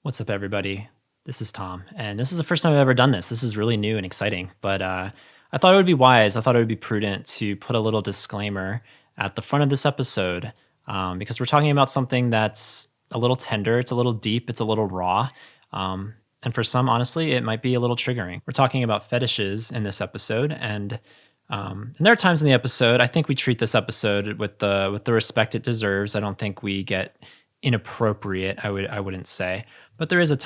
What's up, everybody? This is Tom, and this is the first time I've ever done this. This is really new and exciting, but I thought it would be wise. I thought it would be prudent to put a little disclaimer at the front of this episode because we're talking about something that's a little tender, it's a little deep, it's a little raw, and for some, honestly, it might be a little triggering. We're talking about fetishes in this episode, and there are times in the episode, I think we treat this episode with the respect it deserves. I don't think we get inappropriate, I wouldn't say. But there is a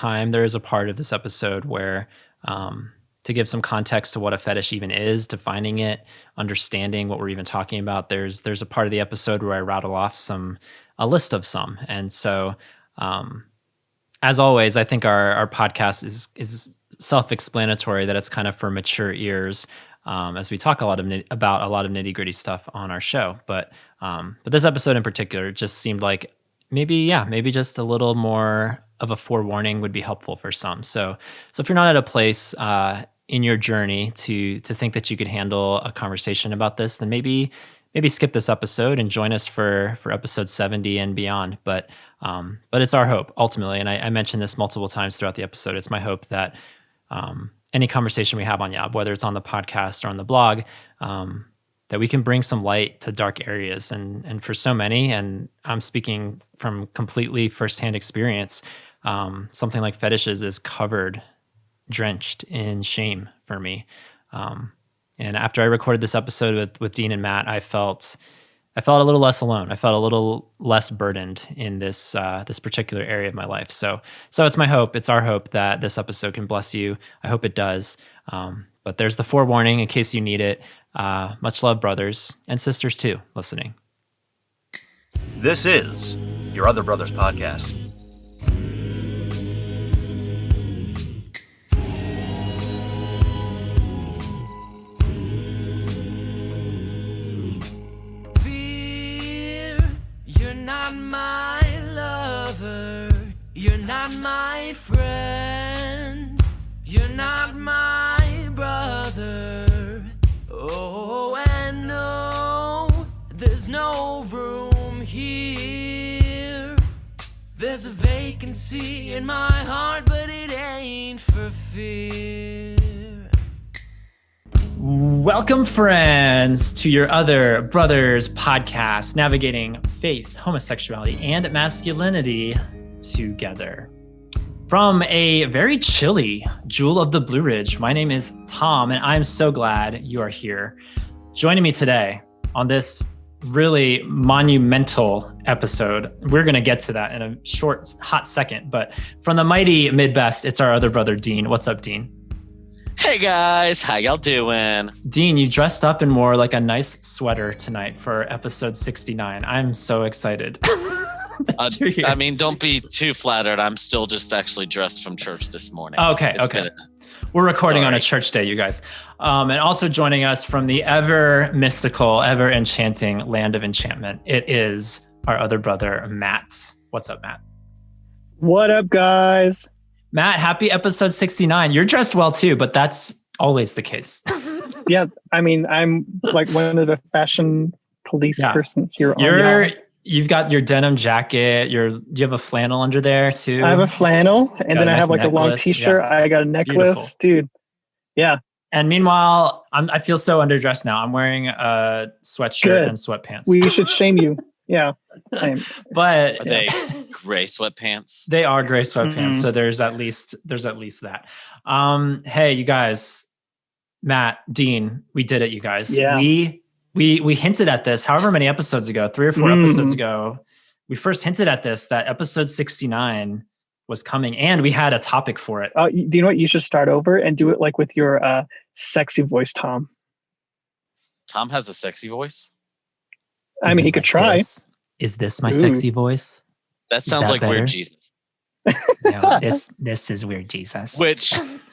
part of this episode where, to give some context to what a fetish even is, defining it, understanding what we're even talking about, there's a part of the episode where I rattle off a list of some. And so, as always, I think our podcast is self-explanatory, that it's kind of for mature ears, as we talk about a lot of nitty-gritty stuff on our show. But this episode in particular just seemed like maybe just a little more of a forewarning would be helpful for some. So if you're not at a place in your journey to think that you could handle a conversation about this, then maybe skip this episode and join us for episode 70 and beyond. But it's our hope ultimately, and I mentioned this multiple times throughout the episode. It's my hope that any conversation we have on Yob, whether it's on the podcast or on the blog, that we can bring some light to dark areas. And for so many, and I'm speaking from completely firsthand experience, something like fetishes is drenched in shame for me. And after I recorded this episode with Dean and Matt, I felt a little less alone. I felt a little less burdened in this particular area of my life. So it's my hope, it's our hope that this episode can bless you. I hope it does. But there's the forewarning in case you need it. Much love, brothers and sisters too, listening. This is Your Other Brothers Podcast. Fear, you're not my lover, you're not my friend, you're not my brother. Oh, and no, there's no room here. There's a vacancy in my heart, but it ain't for fear. Welcome, friends, to Your Other Brothers Podcast, navigating faith, homosexuality, and masculinity together. From a very chilly Jewel of the Blue Ridge, my name is Tom, and I'm so glad you are here. Joining me today on this really monumental episode, we're going to get to that in a short, hot second, but from the mighty Midwest, it's our other brother, Dean. What's up, Dean? Hey guys, how y'all doing? Dean, you dressed up and wore like a nice sweater tonight for episode 69. I'm so excited. I mean, don't be too flattered. I'm still just actually dressed from church this morning. Okay. We're recording on a church day, you guys. And also joining us from the ever mystical, ever enchanting land of enchantment, it is our other brother, Matt. What's up, Matt? What up, guys? Matt, happy episode 69. You're dressed well too, but that's always the case. Yeah, I mean, I'm like one of the fashion police person here on Yob. You've got your denim jacket. Do you have a flannel under there too? I have a flannel, and then I have like necklace, a long t-shirt. Yeah. I got a necklace, beautiful. Dude. Yeah. And meanwhile, I feel so underdressed now. I'm wearing a sweatshirt and sweatpants. We should shame you. Yeah. But are they gray sweatpants? They are gray sweatpants. Mm-hmm. So there's at least that. Hey, you guys, Matt, Dean, we did it, you guys. Yeah. We hinted at this however many episodes ago, 3 or 4 episodes ago. We first hinted at this, that episode 69 was coming, and we had a topic for it. Do you know what? You should start over and do it like with your sexy voice, Tom. Tom has a sexy voice? I mean, he could try. Is this my sexy voice? That sounds like better? Weird Jesus. No, this is Weird Jesus.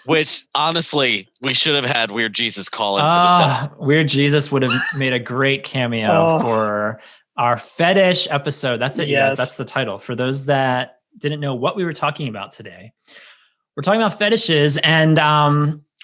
Which honestly, we should have had Weird Jesus call in for this episode. Weird Jesus would have made a great cameo for our fetish episode. That's it, yes. You guys. That's the title. For those that didn't know what we were talking about today, we're talking about fetishes, and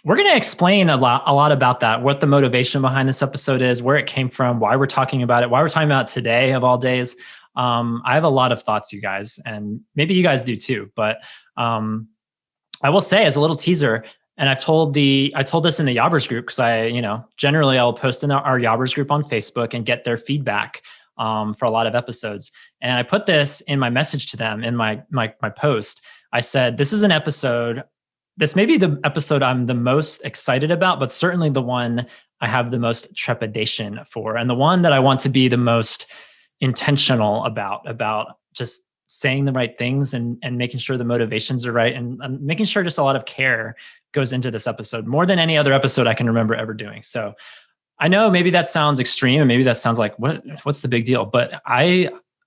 we're going to explain a lot about that, what the motivation behind this episode is, where it came from, why we're talking about it, why we're talking about it today of all days. I have a lot of thoughts, you guys, and maybe you guys do too. But I will say as a little teaser, and I told this in the Yobbers group because generally I'll post in our Yobbers group on Facebook and get their feedback for a lot of episodes. And I put this in my message to them in my post. I said, this is an episode. This may be the episode I'm the most excited about, but certainly the one I have the most trepidation for, and the one that I want to be the most intentional about just saying the right things and making sure the motivations are right and making sure just a lot of care goes into this episode more than any other episode I can remember ever doing. So I know maybe that sounds extreme and maybe that sounds like what's the big deal, but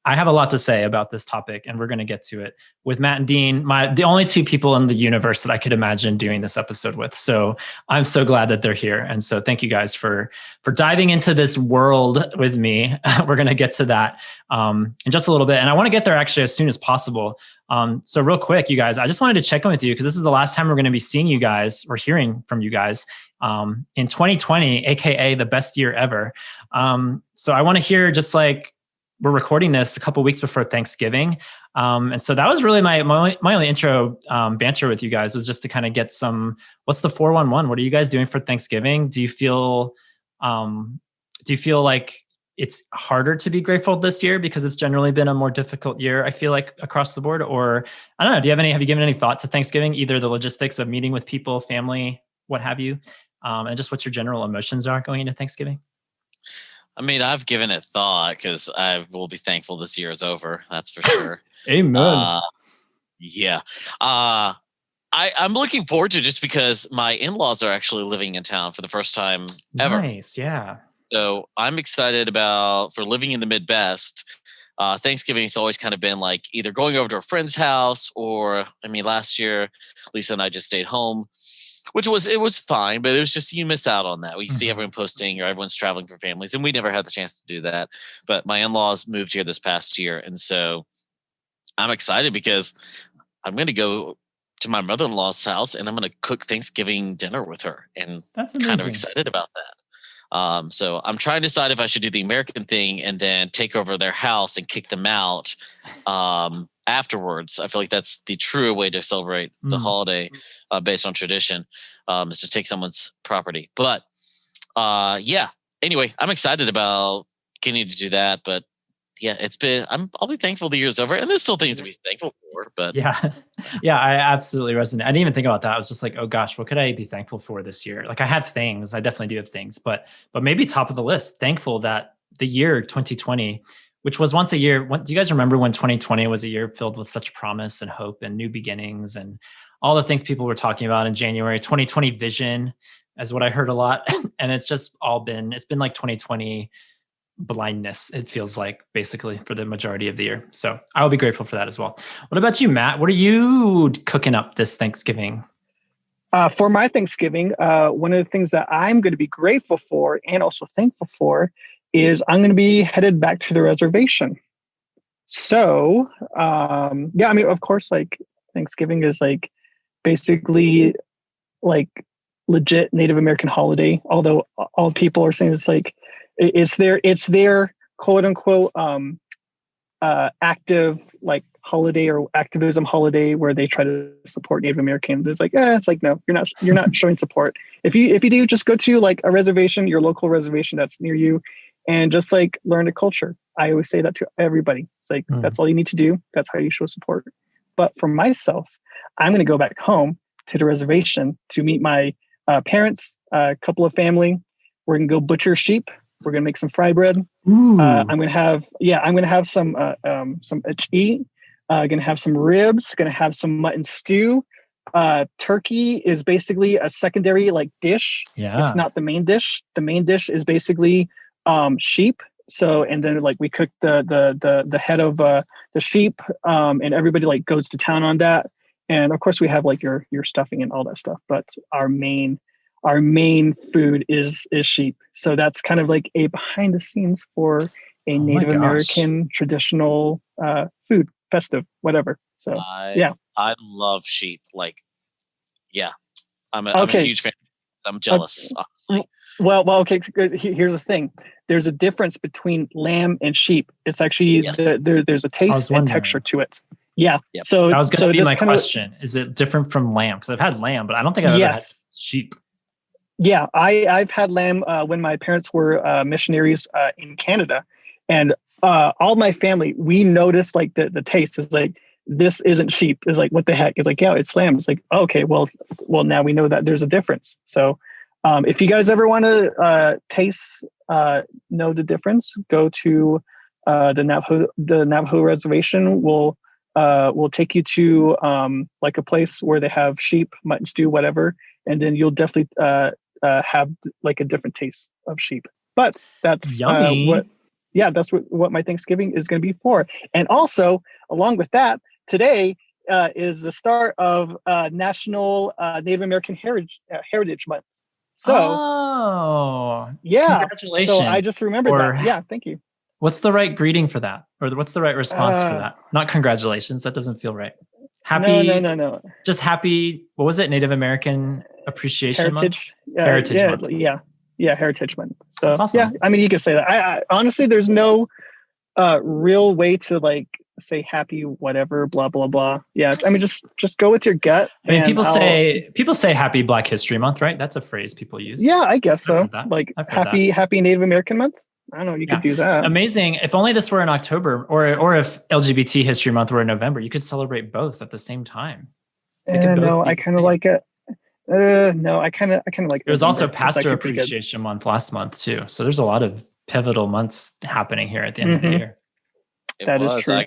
I have a lot to say about this topic, and we're going to get to it with Matt and Dean, the only two people in the universe that I could imagine doing this episode with. So I'm so glad that they're here. And so thank you guys for diving into this world with me. We're going to get to that in just a little bit. And I want to get there actually as soon as possible. So real quick, you guys, I just wanted to check in with you because this is the last time we're going to be seeing you guys or hearing from you guys in 2020, AKA the best year ever. So I want to hear, just like, we're recording this a couple of weeks before Thanksgiving. And so that was really my only intro banter with you guys, was just to kind of get what's the 411? What are you guys doing for Thanksgiving? Do you feel like it's harder to be grateful this year because it's generally been a more difficult year, I feel like, across the board? Or I don't know, have you given any thought to Thanksgiving, either the logistics of meeting with people, family, what have you, and just what your general emotions are going into Thanksgiving? I mean, I've given it thought because I will be thankful this year is over. That's for sure. Amen. Yeah. I'm looking forward to it just because my in-laws are actually living in town for the first time ever. Nice. Yeah. So I'm excited for living in the Midwest. Thanksgiving has always kind of been like either going over to a friend's house or, last year, Lisa and I just stayed home, which was fine, but it was just, you miss out on that. We see everyone posting or everyone's traveling for families, and we never had the chance to do that. But my in-laws moved here this past year. And so I'm excited because I'm going to go to my mother-in-law's house and I'm going to cook Thanksgiving dinner with her. And that's amazing. Kind of excited about that. So I'm trying to decide if I should do the American thing and then take over their house and kick them out afterwards. I feel like that's the true way to celebrate the holiday based on tradition, is to take someone's property. But anyway, I'm excited about getting to do that. But yeah, I'll be thankful the year's over, and there's still things to be thankful for. But yeah, I absolutely resonate. I didn't even think about that. I was just like, oh gosh, what could I be thankful for this year? Like, I have things, I definitely do have things, but maybe top of the list, thankful that the year 2020, which was once a year. Do you guys remember when 2020 was a year filled with such promise and hope and new beginnings and all the things people were talking about in January? 2020 vision is what I heard a lot. And it's just it's been like 2020 blindness, it feels like, basically, for the majority of the year. So I will be grateful for that as well. What about you, Matt? What are you cooking up this Thanksgiving? For my Thanksgiving, one of the things that I'm going to be grateful for and also thankful for is I'm going to be headed back to the reservation. So, of course, like, Thanksgiving is like basically like legit Native American holiday, although all people are saying it's like, it's their quote unquote active like holiday or activism holiday where they try to support Native Americans. It's like, it's like, no, you're not showing support. If you do, just go to like a reservation, your local reservation that's near you, and just like learn the culture. I always say that to everybody. It's like, that's all you need to do. That's how you show support. But for myself, I'm going to go back home to the reservation to meet my parents, a couple of family. We're going to go butcher sheep. We're going to make some fry bread. I'm going to have some achi. Going to have some ribs. Going to have some mutton stew. Turkey is basically a secondary like dish. Yeah. It's not the main dish. The main dish is basically sheep. So, and then like we cook the head of the sheep, and everybody like goes to town on that. And of course we have like your stuffing and all that stuff, but our main food is sheep. So that's kind of like a behind the scenes for a Native American traditional food, festive, whatever. So I love sheep. Like, yeah, I'm a huge fan. I'm jealous, honestly. Well, okay. Good. Here's the thing. There's a difference between lamb and sheep. It's actually there's a taste and texture to it. Yeah. Yep. So That was going to be this my kind of, question. Is it different from lamb? Because I've had lamb, but I don't think I've ever had yes. sheep. Yeah, I've had lamb when my parents were missionaries in Canada, and all my family, we noticed like the taste is like, this isn't sheep. It's like, what the heck? It's like, yeah, it's lamb. It's like, okay, well now we know that there's a difference. So if you guys ever want to taste, know the difference, go to the Navajo reservation. We'll take you to like a place where they have sheep, mutton stew, whatever, and then you'll definitely have like a different taste of sheep. But that's Yummy. that's what my Thanksgiving is going to be for. And also, along with that, today is the start of National Native American Heritage Month. So, yeah. Congratulations. So I just remembered Or that. Yeah, thank you. what's the right greeting for that? Or what's the right response for that? Not congratulations. That doesn't feel right. Happy. No. Just happy. What was it? Native American Appreciation Heritage. Month? Heritage Month. Yeah, Heritage Month. So That's awesome. yeah, I mean, you could say that. I honestly, there's no real way to like say happy whatever, blah blah blah. Yeah, I mean, just go with your gut. I mean, people say Happy Black History Month, right? That's a phrase people use. Yeah, I guess so. Like Happy Native American Month. I don't know. You could do that. Amazing. If only this were in October, or if LGBT History Month were in November, you could celebrate both at the same time. No, I kind of like it. No, I kind of like. There was also Pastor Appreciation Month last month too. So there's a lot of pivotal months happening here at the end of the year. That is true.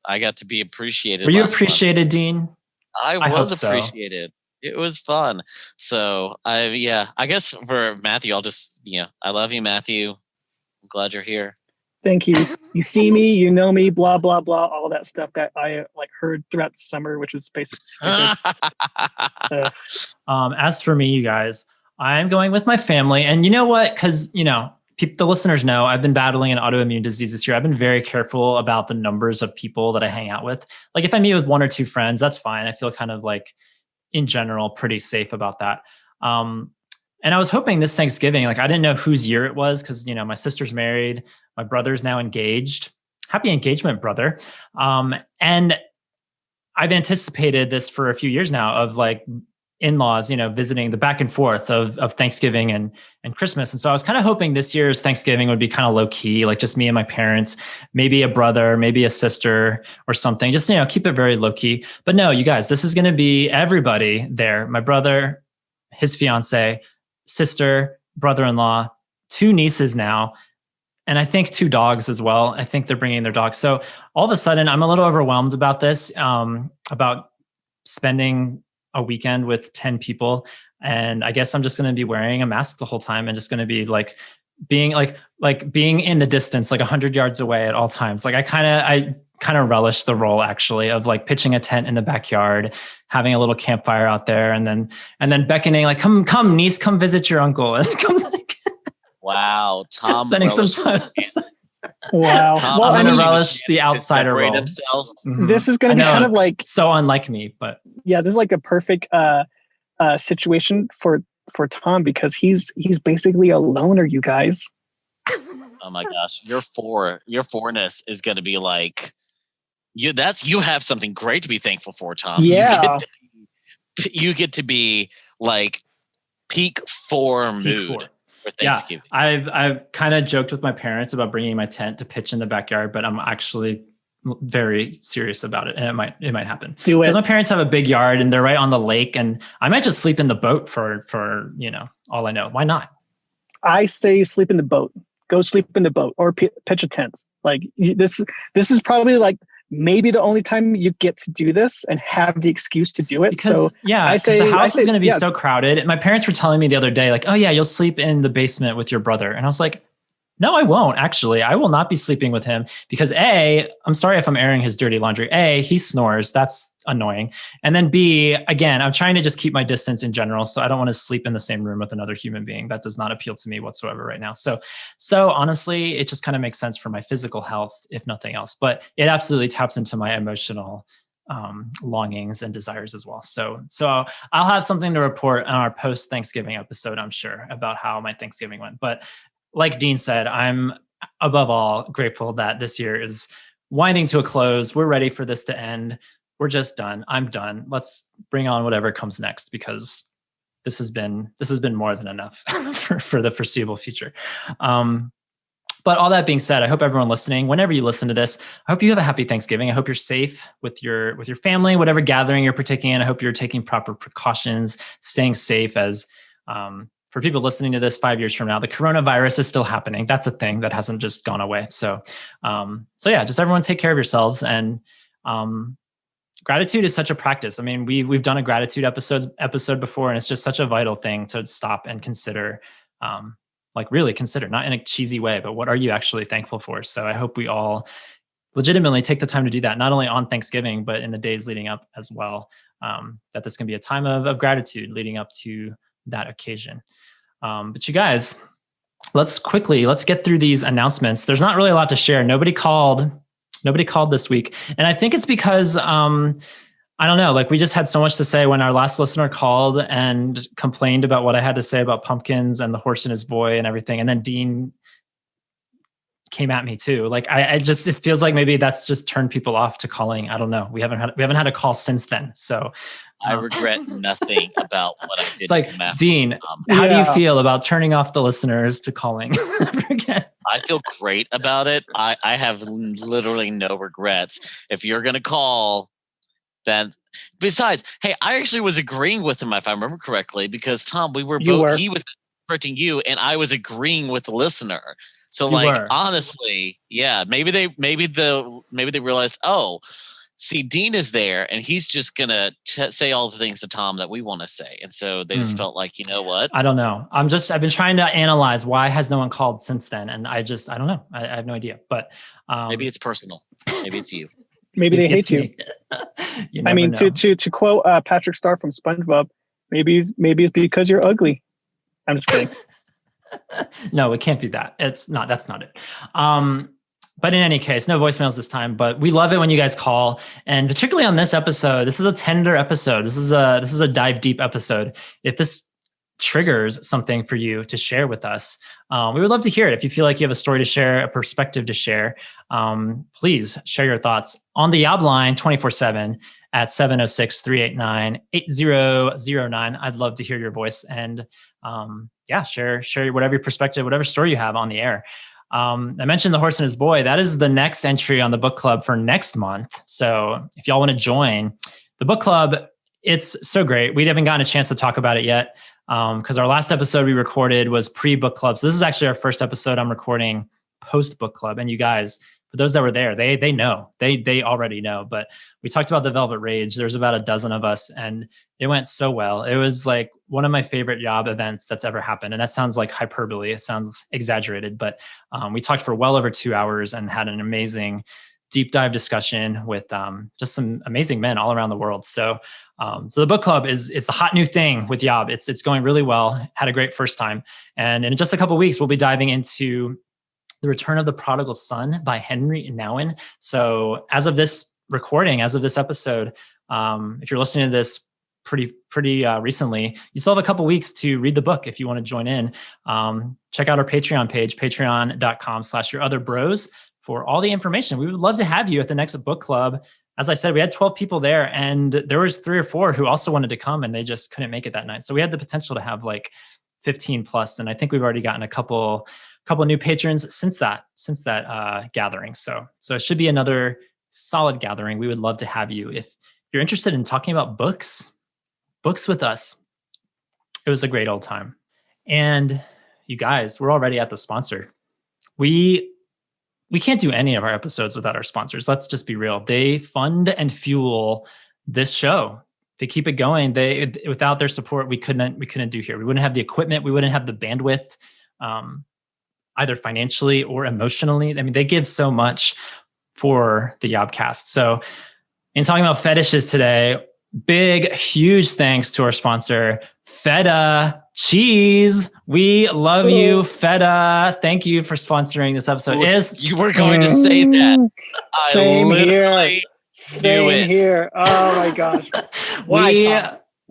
I got to be appreciated. Were you appreciated, Dean? I was appreciated. So. It was fun. So I guess for Matthew, I'll just I love you, Matthew. I'm glad you're here. Thank you. You see me, you know me, blah blah blah, all that stuff that I like heard throughout the summer, which was basically stupid. As for me, you guys, I'm going with my family, and you know what? Because the listeners know I've been battling an autoimmune disease this year. I've been very careful about the numbers of people that I hang out with. Like if I meet with one or two friends, that's fine. I feel kind of like, in general, pretty safe about that. And I was hoping this Thanksgiving, like I didn't know whose year it was because, my sister's married, my brother's now engaged. Happy engagement, brother. And I've anticipated this for a few years now of like in-laws, visiting the back and forth of Thanksgiving and Christmas. And so I was kind of hoping this year's Thanksgiving would be kind of low key, like just me and my parents, maybe a brother, maybe a sister or something, just, keep it very low key. But no, you guys, this is going to be everybody there. My brother, his fiance, sister, brother-in-law, two nieces now, and I think two dogs as well. I think they're bringing their dogs. So all of a sudden, I'm a little overwhelmed about this, about spending a weekend with 10 people. And I guess I'm just going to be wearing a mask the whole time and just going to be like being being in the distance, like 100 yards away at all times. Like I kind of relish the role actually of like pitching a tent in the backyard, having a little campfire out there, and then beckoning like, come niece, come visit your uncle. And come wow, Tom spending some time. Wow. Well, I'm going to relish the outsider role. Himself. Mm-hmm. This is going to be kind of like so unlike me, but yeah, this is like a perfect situation for Tom because he's basically a loner, you guys. Oh my gosh, your fourness is going to be like you have something great to be thankful for, Tom. Yeah. You get to be like peak four mood for Thanksgiving. Yeah, I've kind of joked with my parents about bringing my tent to pitch in the backyard, but I'm actually very serious about it, and it might happen. Do it. Because my parents have a big yard and they're right on the lake, and I might just sleep in the boat for all I know. Why not? I say sleep in the boat. Go sleep in the boat or pitch a tent. Like this is probably like maybe the only time you get to do this and have the excuse to do it. Because, I say the house is going to be so crowded. My parents were telling me the other day, like, oh yeah, you'll sleep in the basement with your brother. And I was like, no, I won't. Actually, I will not be sleeping with him because A, I'm sorry if I'm airing his dirty laundry. A, he snores. That's annoying. And then B, again, I'm trying to just keep my distance in general. So I don't want to sleep in the same room with another human being. That does not appeal to me whatsoever right now. So honestly, it just kind of makes sense for my physical health, if nothing else. But it absolutely taps into my emotional longings and desires as well. So I'll have something to report on our post-Thanksgiving episode, I'm sure, about how my Thanksgiving went. But like Dean said, I'm above all grateful that this year is winding to a close. We're ready for this to end. We're just done. I'm done. Let's bring on whatever comes next, because this has been more than enough for the foreseeable future. But all that being said, I hope everyone listening, whenever you listen to this, I hope you have a happy Thanksgiving. I hope you're safe with your family, whatever gathering you're partaking in. I hope you're taking proper precautions, staying safe. As for people listening to this 5 years from now, the coronavirus is still happening. That's a thing that hasn't just gone away. So yeah, just everyone take care of yourselves. And gratitude is such a practice. I mean, we've done a gratitude episode before, and it's just such a vital thing to stop and consider. Like really consider, not in a cheesy way, but what are you actually thankful for? So I hope we all legitimately take the time to do that, not only on Thanksgiving, but in the days leading up as well, that this can be a time of gratitude leading up to that occasion. But you guys, let's get through these announcements. There's not really a lot to share. Nobody called this week. And I think it's because, I don't know, like we just had so much to say when our last listener called and complained about what I had to say about pumpkins and the horse and his boy and everything. And then Dean came at me too. Like it feels like maybe that's just turned people off to calling. I don't know. We haven't had a call since then. So I regret nothing about what I did. It's like, Dean, how do you feel about turning off the listeners to calling again? I feel great about it. I have literally no regrets. If you're going to call, then besides, hey, I actually was agreeing with him, if I remember correctly, because Tom, he was hurting you and I was agreeing with the listener. So honestly, yeah, maybe they realized, oh, see, Dean is there and he's just going to say all the things to Tom that we want to say. And so they just felt like, you know what? I don't know. I've been trying to analyze why has no one called since then. And I don't know. I have no idea, but maybe it's personal. Maybe it's you. Maybe they hate you. I mean, to quote Patrick Star from SpongeBob, maybe it's because you're ugly. I'm just kidding. No, it can't be that. That's not it. But in any case, no voicemails this time, but we love it when you guys call. And particularly on this episode, this is a tender episode. This is a dive deep episode. If this triggers something for you to share with us, we would love to hear it. If you feel like you have a story to share, a perspective to share, please share your thoughts on the Yob line 24/7 at 706-389-8009. I'd love to hear your voice and share whatever your perspective, whatever story you have on the air. I mentioned The Horse and His Boy. That is the next entry on the book club for next month. So if y'all want to join the book club, it's so great. We haven't gotten a chance to talk about it yet because our last episode we recorded was pre-book club. So this is actually our first episode I'm recording post-book club. And you guys, for those that were there, they know. They already know. But we talked about the Velvet Rage. There's about a dozen of us, and it went so well. It was like one of my favorite Yob events that's ever happened. And that sounds like hyperbole. It sounds exaggerated, but we talked for well over 2 hours and had an amazing deep dive discussion with just some amazing men all around the world. So the book club is the hot new thing with Yob. It's going really well. Had a great first time. And in just a couple of weeks, we'll be diving into The Return of the Prodigal Son by Henry Nouwen. So as of this recording, as of this episode, if you're listening to this pretty recently, you still have a couple weeks to read the book if you want to join in. Check out our Patreon page, patreon.com/yourotherbros for all the information. We would love to have you at the next book club. As I said, we had 12 people there, and there was 3 or 4 who also wanted to come, and they just couldn't make it that night. So we had the potential to have like 15 plus, and I think we've already gotten a couple new patrons since that gathering. So it should be another solid gathering. We would love to have you if you're interested in talking about books with us. It was a great old time. And you guys, we're already at the sponsor. We can't do any of our episodes without our sponsors. Let's just be real. They fund and fuel this show. They keep it going. Without their support, we couldn't do here. We wouldn't have the equipment. We wouldn't have the bandwidth, either financially or emotionally. I mean, they give so much for the YOBcast. So in talking about fetishes today, big, huge thanks to our sponsor, Feta Cheese. We love you, Feta. Thank you for sponsoring this episode. You were going to say that. Same here. Oh my gosh. We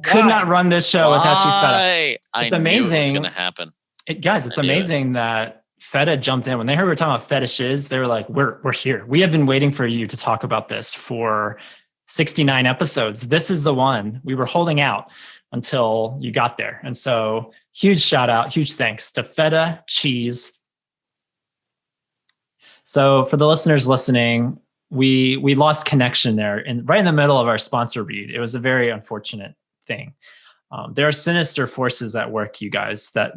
could not run this show without you, Feta. It's amazing. Knew it was going to happen. It's amazing that Feta jumped in when they heard we were talking about fetishes. They were like, "We're here. We have been waiting for you to talk about this for 69 episodes. This is the one. We were holding out until you got there." And so, huge shout out, huge thanks to Feta Cheese. So, for the listeners listening, we lost connection there, and right in the middle of our sponsor read. It was a very unfortunate thing. There are sinister forces at work, you guys, that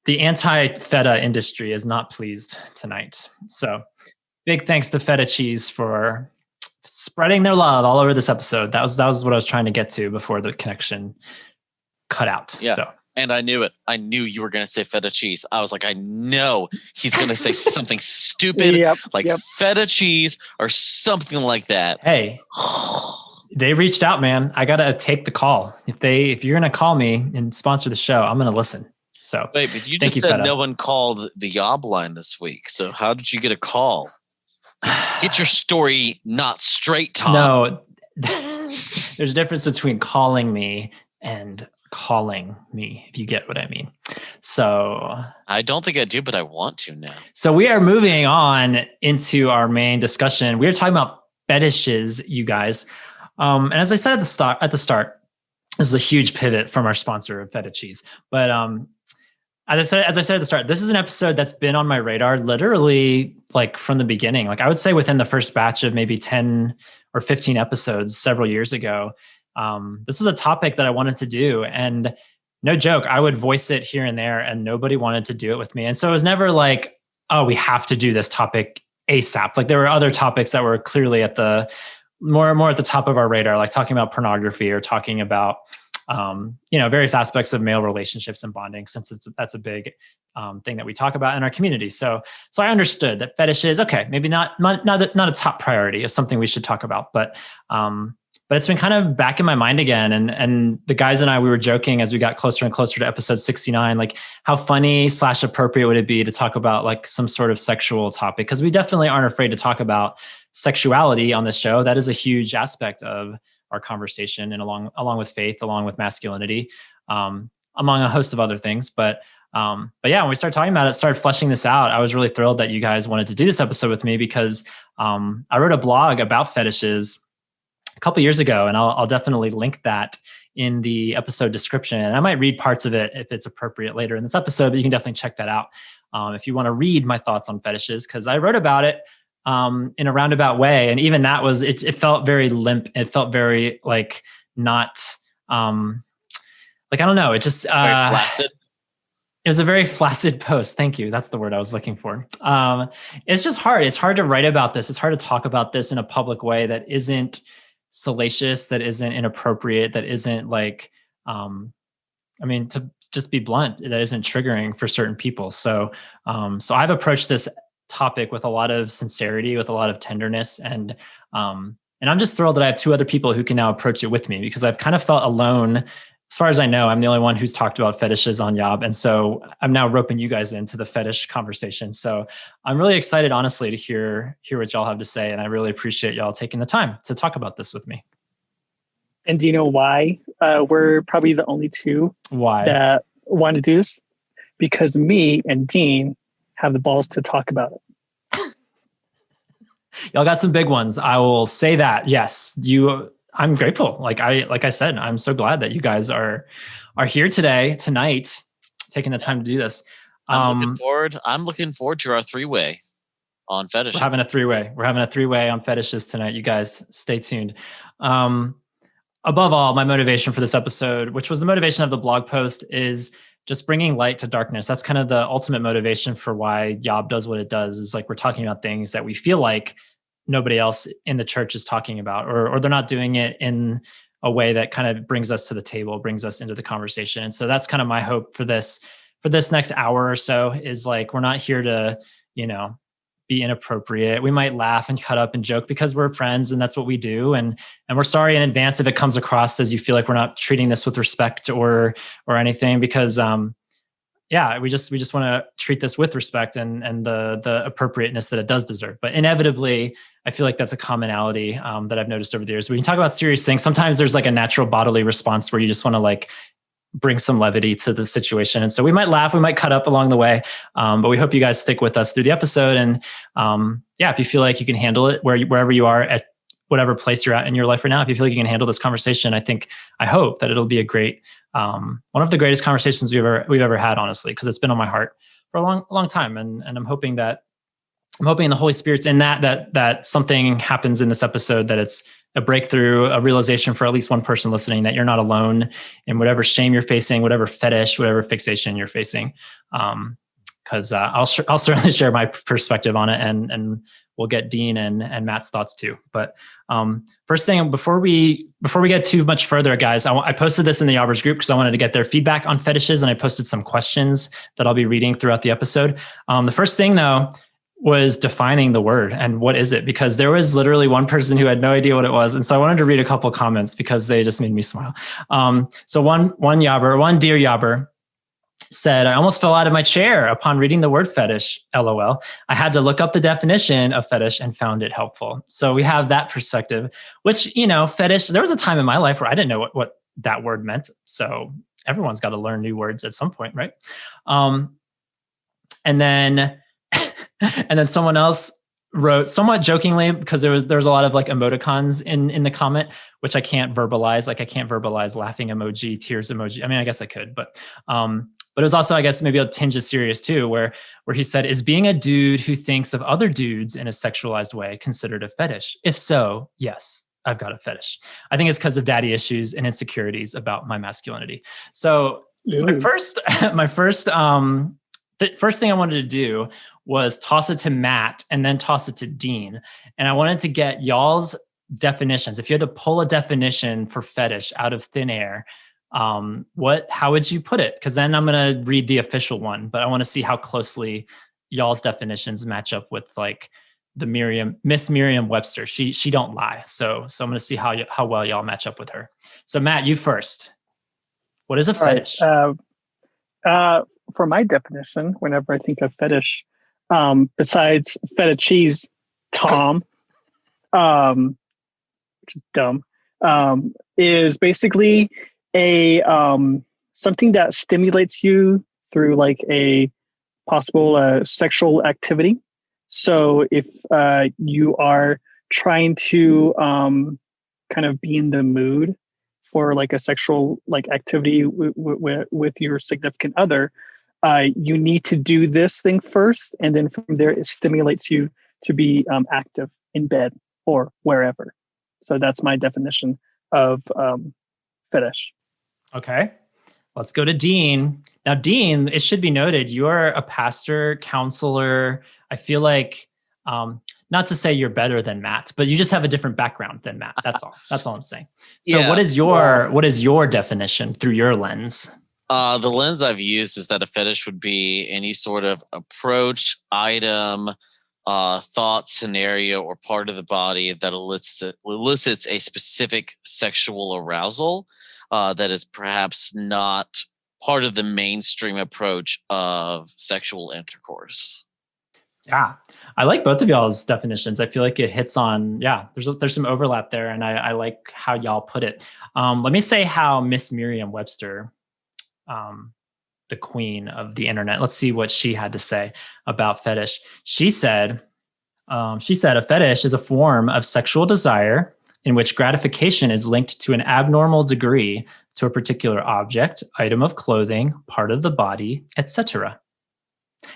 the anti-feta industry is not pleased tonight. So big thanks to Feta Cheese for spreading their love all over this episode. That was what I was trying to get to before the connection cut out. Yeah. So. And I knew it. I knew you were going to say feta cheese. I was like, I know he's going to say something stupid like feta cheese or something like that. Hey, they reached out, man. I got to take the call. If you're going to call me and sponsor the show, I'm going to listen. So wait, but you just said no one called the Yob line this week. So how did you get a call? Get your story not straight, Tom. No, there's a difference between calling me and calling me, if you get what I mean. So I don't think I do, but I want to now. So we are moving on into our main discussion. We are talking about fetishes, you guys. And as I said at the start, this is a huge pivot from our sponsor of Feta Cheese. But as I said at the start, this is an episode that's been on my radar literally like from the beginning. Like I would say within the first batch of maybe 10 or 15 episodes several years ago. This was a topic that I wanted to do, and no joke, I would voice it here and there and nobody wanted to do it with me. And so it was never like, oh, we have to do this topic ASAP. Like there were other topics that were clearly at the more at the top of our radar, like talking about pornography or talking about, various aspects of male relationships and bonding, since that's a big thing that we talk about in our community. So I understood that fetishes, okay, maybe not a top priority, is something we should talk about, but it's been kind of back in my mind again. And the guys and I, we were joking as we got closer and closer to episode 69, like how funny / appropriate would it be to talk about like some sort of sexual topic? Because we definitely aren't afraid to talk about sexuality on this show. That is a huge aspect of our conversation, and along with faith, along with masculinity, among a host of other things. But yeah, when we started talking about it, started fleshing this out, I was really thrilled that you guys wanted to do this episode with me, because I wrote a blog about fetishes a couple years ago, and I'll definitely link that in the episode description. And I might read parts of it if it's appropriate later in this episode, but you can definitely check that out if you want to read my thoughts on fetishes, because I wrote about it in a roundabout way. And even that was, it felt very limp. It felt very like not, like, I don't know. It just, very flaccid. It was a very flaccid post. Thank you. That's the word I was looking for. It's just hard. It's hard to write about this. It's hard to talk about this in a public way that isn't salacious, that isn't inappropriate, that isn't like, to just be blunt, that isn't triggering for certain people. So I've approached this topic with a lot of sincerity, with a lot of tenderness, and I'm just thrilled that I have two other people who can now approach it with me, because I've kind of felt alone. As far as I know, I'm the only one who's talked about fetishes on Yob. And so I'm now roping you guys into the fetish conversation. So I'm really excited, honestly, to hear what y'all have to say. And I really appreciate y'all taking the time to talk about this with me. And do you know why we're probably the only two that want to do this? Because me and Dean have the balls to talk about it. Y'all got some big ones. I will say that. Yes, I'm grateful. Like I said, I'm so glad that you guys are here tonight, taking the time to do this. I'm looking forward to our 3-way on fetishes. We're having a 3-way on fetishes tonight. You guys stay tuned. Above all, my motivation for this episode, which was the motivation of the blog post, is just bringing light to darkness. That's kind of the ultimate motivation for why Yob does what it does, is like we're talking about things that we feel like nobody else in the church is talking about, or they're not doing it in a way that kind of brings us to the table, brings us into the conversation. And so that's kind of my hope for this next hour or so, is like, we're not here to, be inappropriate. We might laugh and cut up and joke because we're friends and that's what we do. And we're sorry in advance if it comes across as you feel like we're not treating this with respect or anything, because, we just want to treat this with respect and the appropriateness that it does deserve. But inevitably, I feel like that's a commonality that I've noticed over the years. We can talk about serious things. Sometimes there's like a natural bodily response where you just want to like bring some levity to the situation. And so we might laugh, we might cut up along the way, but we hope you guys stick with us through the episode. And if you feel like you can handle it wherever you are at whatever place you're at in your life right now, if you feel like you can handle this conversation, I hope that it'll be a great, one of the greatest conversations we've ever had, honestly, because it's been on my heart for a long time. And I'm hoping the Holy Spirit's in that something happens in this episode, that it's a breakthrough, a realization for at least one person listening that you're not alone in whatever shame you're facing, whatever fetish, whatever fixation you're facing. Because I'll certainly share my perspective on it, and we'll get Dean and Matt's thoughts too. But first thing, before we get too much further, guys, I posted this in the Yobbers group because I wanted to get their feedback on fetishes, and I posted some questions that I'll be reading throughout the episode. The first thing, though, was defining the word and what is it, because there was literally one person who had no idea what it was. And so I wanted to read a couple comments because they just made me smile. So one dear Yobber said, I almost fell out of my chair upon reading the word fetish, LOL. I had to look up the definition of fetish and found it helpful. So we have that perspective, which, fetish, there was a time in my life where I didn't know what that word meant. So everyone's got to learn new words at some point, right? And then someone else wrote somewhat jokingly, because there was a lot of like emoticons in the comment, which I can't verbalize. Like I can't verbalize laughing emoji, tears emoji. I mean, I guess I could, but it was also, I guess, maybe a tinge of serious too, where he said, is being a dude who thinks of other dudes in a sexualized way considered a fetish? If so, yes, I've got a fetish. I think it's because of daddy issues and insecurities about my masculinity. So the first thing I wanted to do was toss it to Matt and then toss it to Dean. And I wanted to get y'all's definitions. If you had to pull a definition for fetish out of thin air, how would you put it? Because then I'm going to read the official one, but I want to see how closely y'all's definitions match up with like the Miss Merriam-Webster. She don't lie. So I'm going to see how well y'all match up with her. So Matt, you first. What is a fetish? For my definition, whenever I think of fetish, besides feta cheese, Tom, which is dumb, is basically a something that stimulates you through like a possible sexual activity. So if you are trying to kind of be in the mood for like a sexual like activity with your significant other, you need to do this thing first, and then from there it stimulates you to be active in bed or wherever. So that's my definition of fetish. Okay, let's go to Dean. Now, Dean, it should be noted, you are a pastor, counselor. I feel like, not to say you're better than Matt, but you just have a different background than Matt. That's all. That's all I'm saying. So Yeah. what is your definition through your lens? The lens I've used is that a fetish would be any sort of approach, item, thought, scenario, or part of the body that elicits a specific sexual arousal that is perhaps not part of the mainstream approach of sexual intercourse. Yeah, I like both of y'all's definitions. I feel like it hits on, there's some overlap there, and I like how y'all put it. Let me say how Miss Merriam-Webster, the queen of the internet, let's see what she had to say about fetish. She said a fetish is a form of sexual desire in which gratification is linked to an abnormal degree to a particular object, item of clothing, part of the body, etc.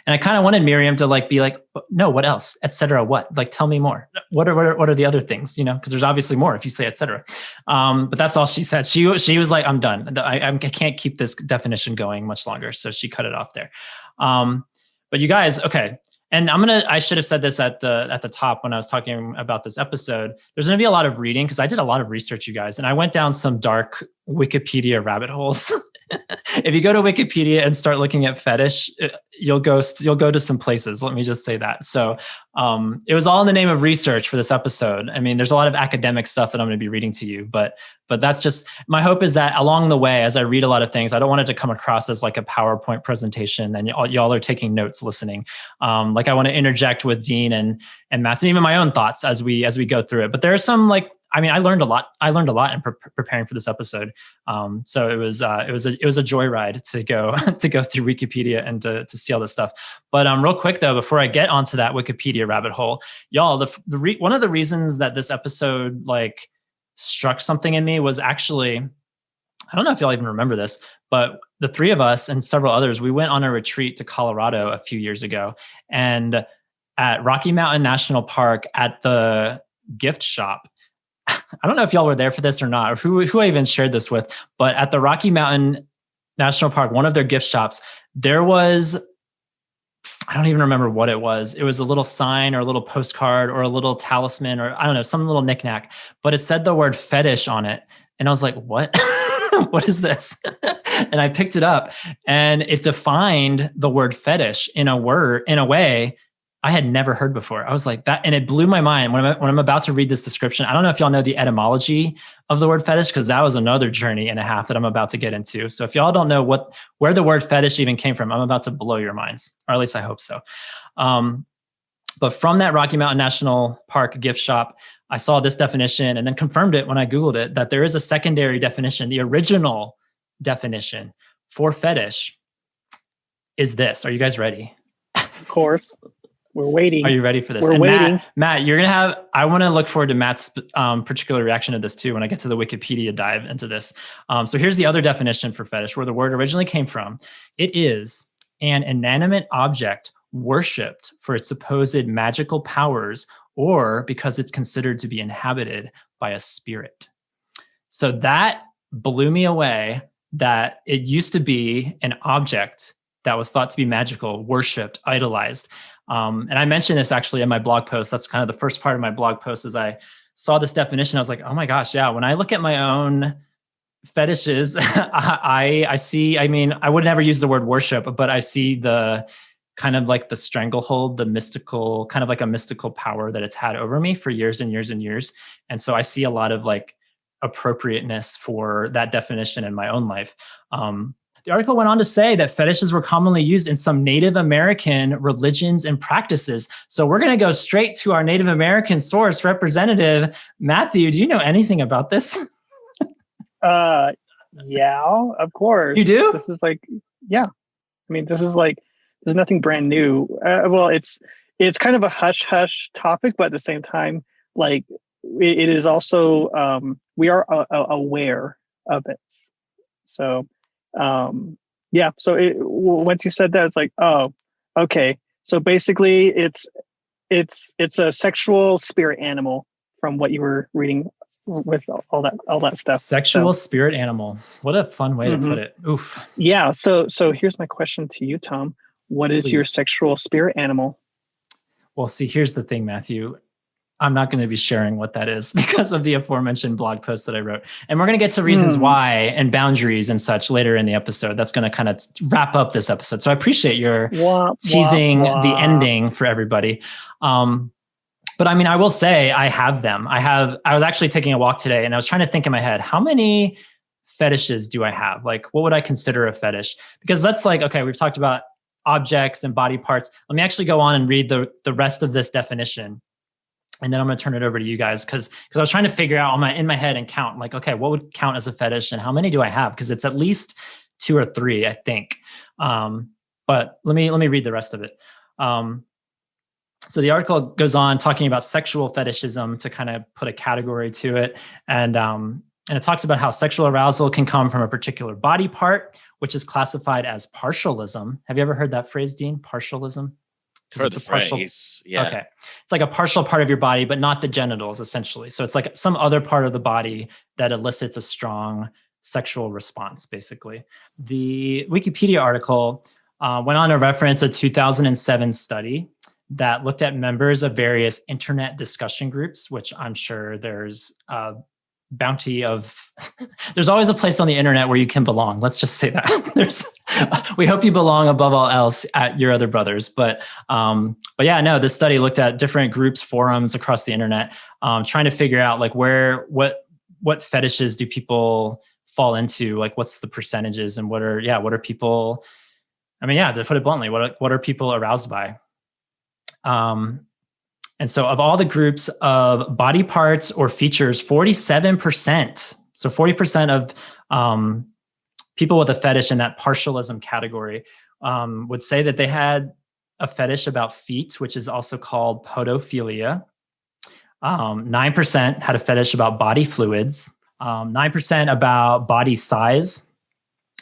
And I kind of wanted Miriam to like be like, no, what else? Etc. What? Like, tell me more. What are the other things? Because there's obviously more if you say etc. But that's all she said. She was like, I'm done. I can't keep this definition going much longer. So she cut it off there. But you guys, okay. And I should have said this at the top when I was talking about this episode. There's going to be a lot of reading because I did a lot of research, you guys, and I went down some dark Wikipedia rabbit holes. If you go to Wikipedia and start looking at fetish, you'll go to some places. Let me just say that. So it was all in the name of research for this episode. I mean, there's a lot of academic stuff that I'm going to be reading to you, but that's just, my hope is that along the way, as I read a lot of things, I don't want it to come across as like a PowerPoint presentation and y'all are taking notes listening. Like I want to interject with Dean and Matt and even my own thoughts as we go through it. But there are some, like, I mean, I learned a lot. I learned a lot in preparing for this episode. So it was a joyride to go to go through Wikipedia and to see all this stuff. But real quick though, before I get onto that Wikipedia rabbit hole, y'all, one of the reasons that this episode like struck something in me was actually, I don't know if y'all even remember this, but the three of us and several others, we went on a retreat to Colorado a few years ago, and at Rocky Mountain National Park at the gift shop. I don't know if y'all were there for this or not, or who I even shared this with, but at the Rocky Mountain National Park, one of their gift shops, there was, I don't even remember what it was. It was a little sign or a little postcard or a little talisman or I don't know, some little knickknack, but it said the word fetish on it. And I was like, what? What is this? And I picked it up and it defined the word fetish in a way I had never heard before. I was like that. And it blew my mind when I'm about to read this description. I don't know if y'all know the etymology of the word fetish, because that was another journey and a half that I'm about to get into. So if y'all don't know where the word fetish even came from, I'm about to blow your minds, or at least I hope so. But from that Rocky Mountain National Park gift shop, I saw this definition and then confirmed it when I Googled it, that there is a secondary definition. The original definition for fetish is this. Are you guys ready? Of course. We're waiting. Are you ready for this? We're waiting. Matt, you're going to have, I want to look forward to Matt's particular reaction to this too when I get to the Wikipedia dive into this. So here's the other definition for fetish, where the word originally came from. It is an inanimate object worshipped for its supposed magical powers or because it's considered to be inhabited by a spirit. So that blew me away, that it used to be an object that was thought to be magical, worshipped, idolized. And I mentioned this actually in my blog post. That's kind of the first part of my blog post. As I saw this definition, I was like, oh my gosh, yeah. When I look at my own fetishes, I see, I mean, I would never use the word worship, but I see the kind of like the stranglehold, the mystical, kind of like a mystical power that it's had over me for years and years and years. And so I see a lot of like appropriateness for that definition in my own life. The article went on to say that fetishes were commonly used in some Native American religions and practices. So we're going to go straight to our Native American source representative. Matthew, do you know anything about this? Yeah, of course. You do? This is like, yeah. I mean, this is like, there's nothing brand new. Well, it's kind of a hush-hush topic, but at the same time, like it is also, we are aware of it. So, yeah. So once you said that, it's like, oh, okay. So basically it's a sexual spirit animal from what you were reading with all that stuff. Sexual spirit animal. What a fun way to put it. Oof. Yeah. So here's my question to you, Tom. What is your sexual spirit animal? Well, see, here's the thing, Matthew. I'm not going to be sharing what that is because of the aforementioned blog post that I wrote. And we're going to get to reasons why and boundaries and such later in the episode. That's going to kind of wrap up this episode. So I appreciate your teasing the ending for everybody. But I mean, I will say I have them. I was actually taking a walk today and I was trying to think in my head, how many fetishes do I have? Like, what would I consider a fetish? Because that's like, okay, we've talked about objects and body parts. Let me actually go on and read the rest of this definition. And then I'm going to turn it over to you guys because I was trying to figure out in my head and count like, okay, what would count as a fetish and how many do I have? Because it's at least 2 or 3, I think. But let me read the rest of it. So the article goes on talking about sexual fetishism to kind of put a category to it. And it talks about how sexual arousal can come from a particular body part, which is classified as partialism. Have you ever heard that phrase, Dean? Partialism? For the phrase, yeah. Okay. It's like a partial part of your body, but not the genitals, essentially. So it's like some other part of the body that elicits a strong sexual response, basically. The Wikipedia article went on to reference a 2007 study that looked at members of various internet discussion groups, which I'm sure there's bounty of there's always a place on the internet where you can belong. Let's just say that. We hope you belong above all else at Your Other Brothers. But yeah, no, this study looked at different groups, forums across the internet, trying to figure out like what fetishes do people fall into? Like what's the percentages and what are people, I mean, yeah, to put it bluntly, what are people aroused by? And so of all the groups of body parts or features, 47%, so 40% of people with a fetish in that partialism category would say that they had a fetish about feet, which is also called podophilia. 9% had a fetish about body fluids, 9% about body size,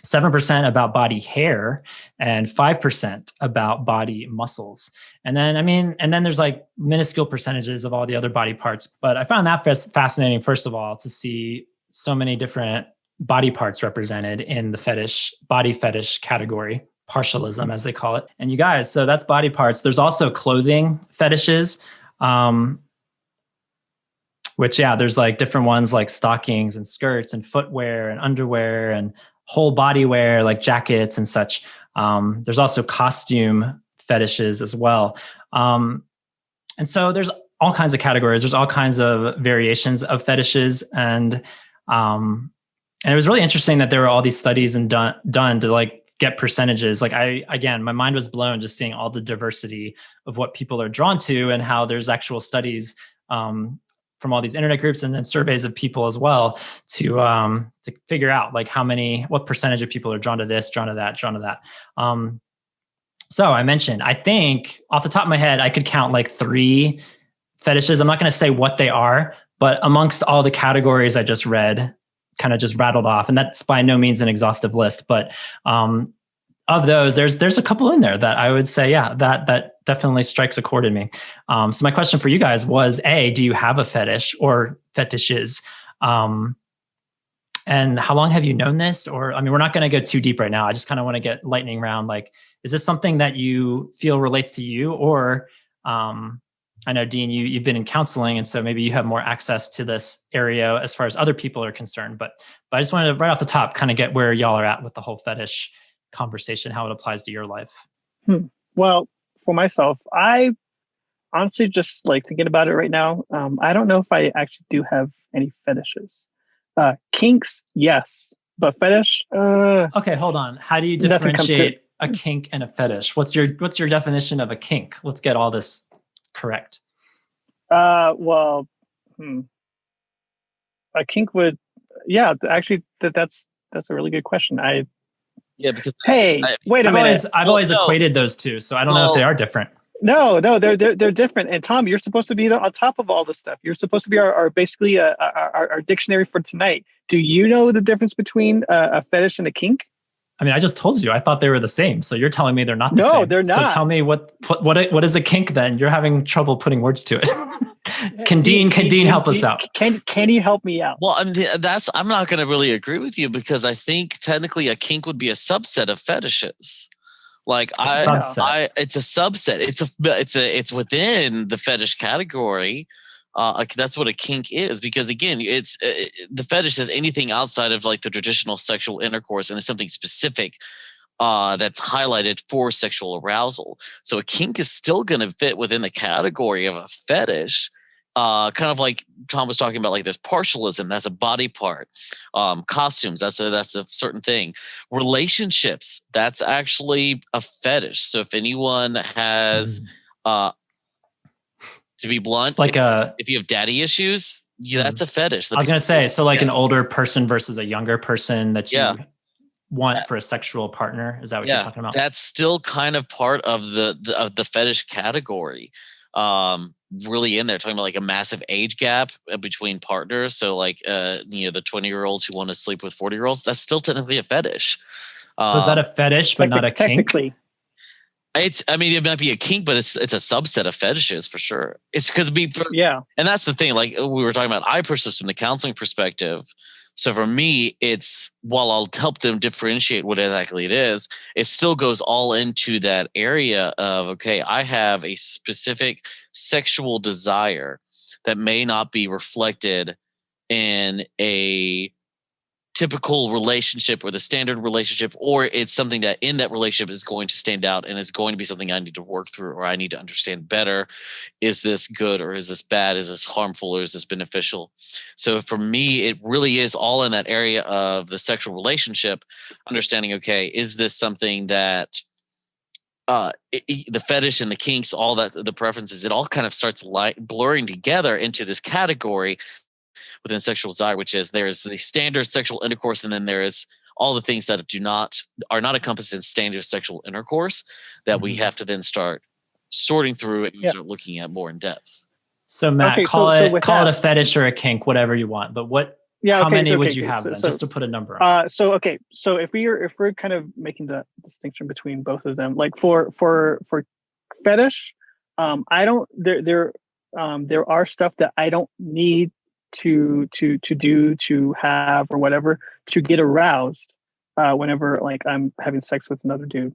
7% about body hair, and 5% about body muscles. And then there's like minuscule percentages of all the other body parts. But I found that fascinating, first of all, to see so many different body parts represented in the body fetish category, partialism, as they call it. And you guys, so that's body parts. There's also clothing fetishes, which, there's like different ones like stockings and skirts and footwear and underwear and whole body wear, like jackets and such. There's also costume fetishes as well. And so there's all kinds of categories. There's all kinds of variations of fetishes. And it was really interesting that there were all these studies and done to like get percentages. Like my mind was blown just seeing all the diversity of what people are drawn to and how there's actual studies from all these internet groups and then surveys of people as well to figure out like what percentage of people are drawn to this, drawn to that, drawn to that. So I mentioned, I think off the top of my head, I could count like 3 fetishes. I'm not going to say what they are, but amongst all the categories I just read, kind of just rattled off, and that's by no means an exhaustive list, but of those, there's a couple in there that I would say, that definitely strikes a chord in me. So my question for you guys was, A, do you have a fetish or fetishes? And how long have you known this? Or, we're not going to go too deep right now. I just kind of want to get lightning round. Like, is this something that you feel relates to you? Or I know, Dean, you've been in counseling, and so maybe you have more access to this area as far as other people are concerned. But I just wanted to, right off the top, kind of get where y'all are at with the whole fetish conversation, how it applies to your life. Well, for myself, I honestly just like thinking about it right now. I don't know if I actually do have any fetishes. Kinks, yes, but fetish. Okay, hold on. How do you differentiate a kink and a fetish? What's your definition of a kink? Let's get all this correct. Well, a kink would, actually, that's a really good question. Because wait a minute. I've always equated those two, so I don't know if they are different. No, they're different. And Tom, you're supposed to be on top of all this stuff. You're supposed to be our basically our dictionary for tonight. Do you know the difference between a fetish and a kink? I just told you I thought they were the same. So you're telling me they're not the same. No, they're not. So tell me what is a kink then? You're having trouble putting words to it. Can Dean help us out? Can you help me out? Well, I'm not going to really agree with you, because I think technically a kink would be a subset of fetishes. Like it's a subset. It's within the fetish category. That's what a kink is, because again, it's the fetish is anything outside of like the traditional sexual intercourse, and it's something specific that's highlighted for sexual arousal. So a kink is still going to fit within the category of a fetish. Kind of like Tom was talking about, like this partialism, that's a body part. Costumes, that's a certain thing. Relationships, that's actually a fetish. So if anyone has, to be blunt, like if you have daddy issues, that's a fetish. I was going to say, so like an older person versus a younger person that you want for a sexual partner. Is that what you're talking about? That's still kind of part of the fetish category. Really in there, talking about like a massive age gap between partners. So like, the 20-year-olds who want to sleep with 40-year-olds, that's still technically a fetish. So is that a fetish, but not a kink? Technically. It might be a kink, but it's a subset of fetishes for sure. It's because and that's the thing. Like we were talking about, I persist from the counseling perspective. So for me, it's, while I'll help them differentiate what exactly it is, it still goes all into that area of, okay, I have a specific sexual desire that may not be reflected in a typical relationship or the standard relationship, or it's something that in that relationship is going to stand out and is going to be something I need to work through, or I need to understand better. Is this good, or is this bad? Is this harmful, or is this beneficial? So for me, it really is all in that area of the sexual relationship, understanding, okay, is this something that the fetish and the kinks, all that, the preferences, it all kind of starts blurring together into this category within sexual desire, which is there's the standard sexual intercourse, and then there is all the things that are not encompassed in standard sexual intercourse that we have to then start sorting through and start looking at more in depth. So Matt, call it a fetish or a kink, whatever you want. But how many would you have then, just to put a number on? So if we're kind of making the distinction between both of them, like for fetish, I don't there are stuff that I don't need to do, to have, or whatever, to get aroused whenever like I'm having sex with another dude.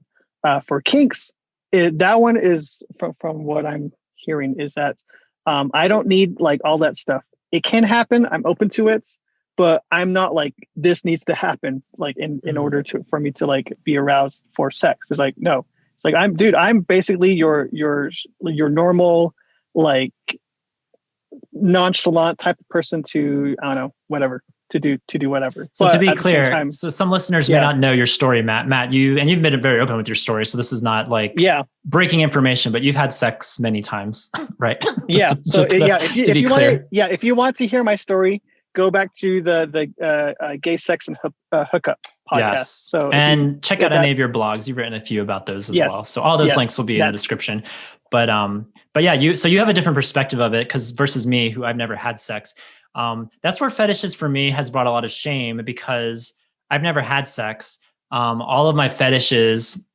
For kinks, that one is from what I'm hearing is that I don't need like all that stuff. It can happen. I'm open to it, but I'm not like this needs to happen like in order for me to like be aroused for sex. It's like no. It's like I'm basically your normal like nonchalant type of person to, I don't know, whatever, to do whatever. So but to be clear, so some listeners may not know your story, Matt, you've been very open with your story. So this is not like breaking information, but you've had sex many times, right? If you want to hear my story, go back to the gay sex and hookup podcast. Yes. So check out any of your blogs. You've written a few about those as well. So all those links will be in the description. But yeah, you have a different perspective of it because versus me, who I've never had sex. That's where fetishes for me has brought a lot of shame because I've never had sex. All of my fetishes,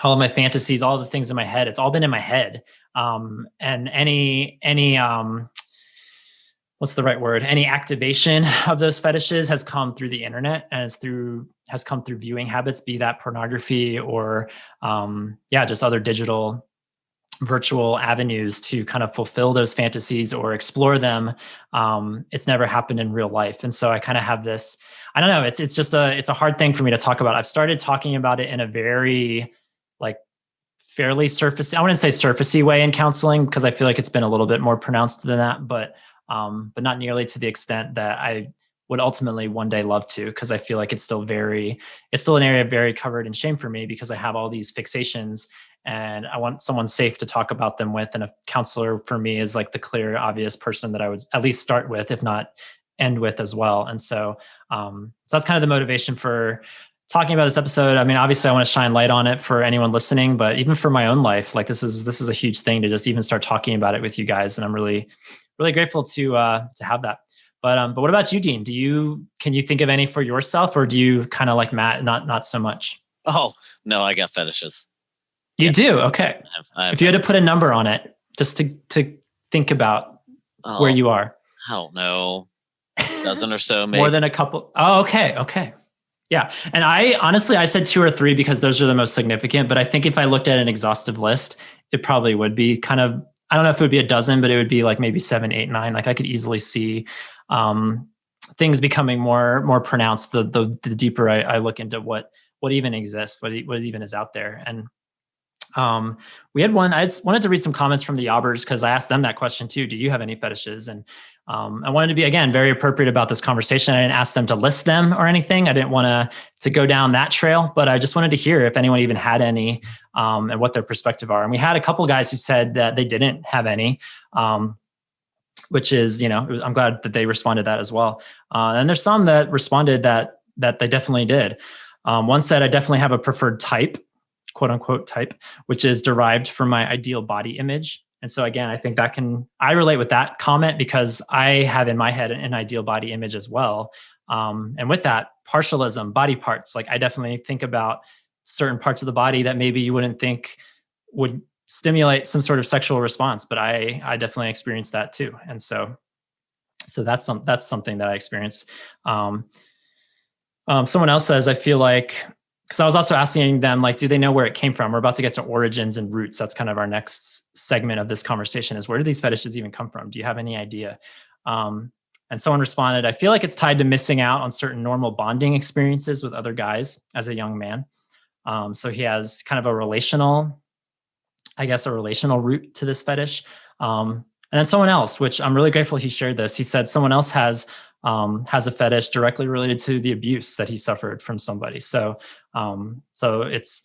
all of my fantasies, all the things in my head, it's all been in my head. And any what's the right word? Any activation of those fetishes has come through the internet and has come through viewing habits, be that pornography or just other digital virtual avenues to kind of fulfill those fantasies or explore them. It's never happened in real life. And so I kind of have this, I don't know, it's a hard thing for me to talk about. I've started talking about it in a very like fairly I wouldn't say surfacey way in counseling because I feel like it's been a little bit more pronounced than that, but not nearly to the extent that I would ultimately one day love to, because I feel like it's still an area very covered in shame for me because I have all these fixations and I want someone safe to talk about them with. And a counselor for me is like the clear, obvious person that I would at least start with, if not end with as well. And so that's kind of the motivation for talking about this episode. I mean, obviously I want to shine light on it for anyone listening, but even for my own life, like this is a huge thing to just even start talking about it with you guys. And I'm really, really grateful to have that. But what about you, Dean? Can you think of any for yourself, or do you kind of like Matt, not so much? Oh, no, I got fetishes. You do? Okay. If you had to put a number on it, just to think about where you are. I don't know. A dozen or so, maybe. More than a couple. Oh, okay. Okay. Yeah. And I said 2 or 3 because those are the most significant. But I think if I looked at an exhaustive list, it probably would be kind of, I don't know if it would be a dozen, but it would be like maybe 7, 8, 9. Like I could easily see things becoming more pronounced the deeper I look into what even exists, what even is out there. And we had one, I wanted to read some comments from the Yobbers because I asked them that question too. Do you have any fetishes? And I wanted to be, again, very appropriate about this conversation. I didn't ask them to list them or anything. I didn't want to go down that trail, but I just wanted to hear if anyone even had any and what their perspective are. And we had a couple of guys who said that they didn't have any, which is, I'm glad that they responded that as well. And there's some that responded that they definitely did. One said, I definitely have a preferred type, quote unquote type, which is derived from my ideal body image. And so again, I think I relate with that comment because I have in my head an ideal body image as well. And with that, partialism, body parts, like I definitely think about certain parts of the body that maybe you wouldn't think would stimulate some sort of sexual response, but I definitely experienced that too. And so that's something that I experienced. Someone else says, I feel like, because I was also asking them, like, do they know where it came from? We're about to get to origins and roots. That's kind of our next segment of this conversation is where do these fetishes even come from? Do you have any idea? And someone responded, I feel like it's tied to missing out on certain normal bonding experiences with other guys as a young man. So he has kind of a relational root to this fetish. And then someone else, which I'm really grateful he shared this. He said someone else has a fetish directly related to the abuse that he suffered from somebody. So it's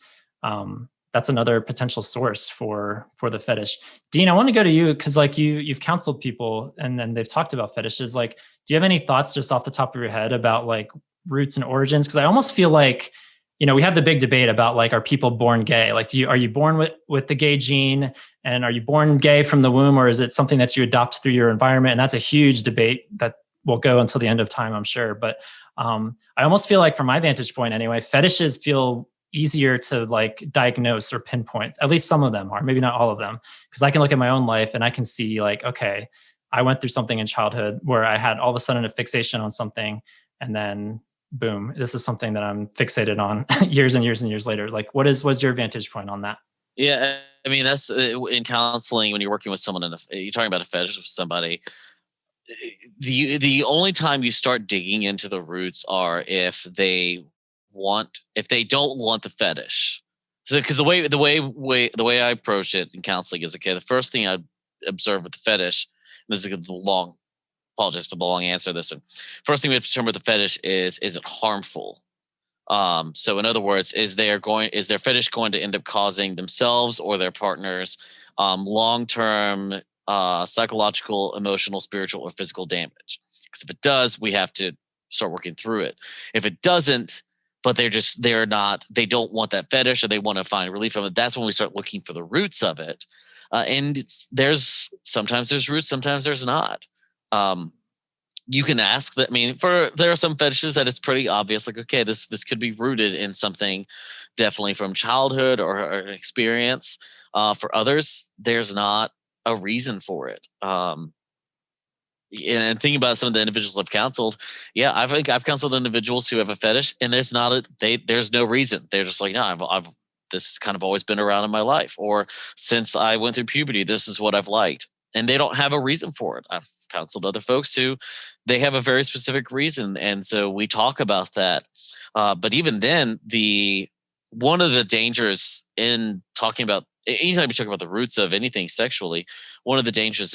that's another potential source for the fetish. Dean, I want to go to you because like you've counseled people and then they've talked about fetishes. Like, do you have any thoughts just off the top of your head about like roots and origins? Because I almost feel like, we have the big debate about like, are people born gay? Like, are you born with the gay gene, and are you born gay from the womb, or is it something that you adopt through your environment? And that's a huge debate that will go until the end of time, I'm sure. But I almost feel like, from my vantage point anyway, fetishes feel easier to like diagnose or pinpoint. At least some of them are, maybe not all of them, because I can look at my own life and I can see like, okay, I went through something in childhood where I had all of a sudden a fixation on something, and then boom, this is something that I'm fixated on years and years and years later. Like, what's your vantage point on that? Yeah, I mean, that's in counseling, when you're working with someone you're talking about a fetish with somebody. The only time you start digging into the roots are if they don't want the fetish. So, because the way I approach it in counseling is, okay, the first thing I observe with the fetish, and this is apologize for the long answer to this one. First thing we have to determine with the fetish is it harmful? So in other words, is their fetish going to end up causing themselves or their partners long-term psychological, emotional, spiritual, or physical damage? Because if it does, we have to start working through it. If it doesn't, but they don't want that fetish, or they want to find relief from it, that's when we start looking for the roots of it. And sometimes there's roots, sometimes there's not. You can ask that. I mean, there are some fetishes that it's pretty obvious, like, okay, this could be rooted in something definitely from childhood or an experience. For others, there's not a reason for it. And thinking about some of the individuals I've counseled, yeah, I've counseled individuals who have a fetish, and there's no reason. They're just like, no, this has kind of always been around in my life, or since I went through puberty, this is what I've liked, and they don't have a reason for it. I've counseled other folks who they have a very specific reason, and so we talk about that. But even then, one of the dangers in talking about, anytime you talk about the roots of anything sexually, one of the dangers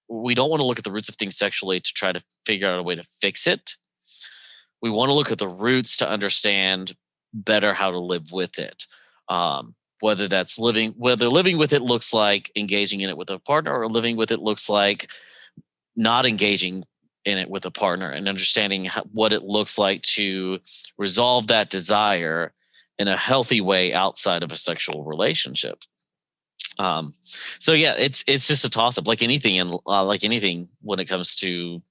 we don't want to look at the roots of things sexually to try to figure out a way to fix it. We want to look at the roots to understand better how to live with it. Whether living with it looks like engaging in it with a partner, or living with it looks like not engaging in it with a partner, and understanding what it looks like to resolve that desire in a healthy way outside of a sexual relationship. So yeah, it's just a toss up, like anything, when it comes to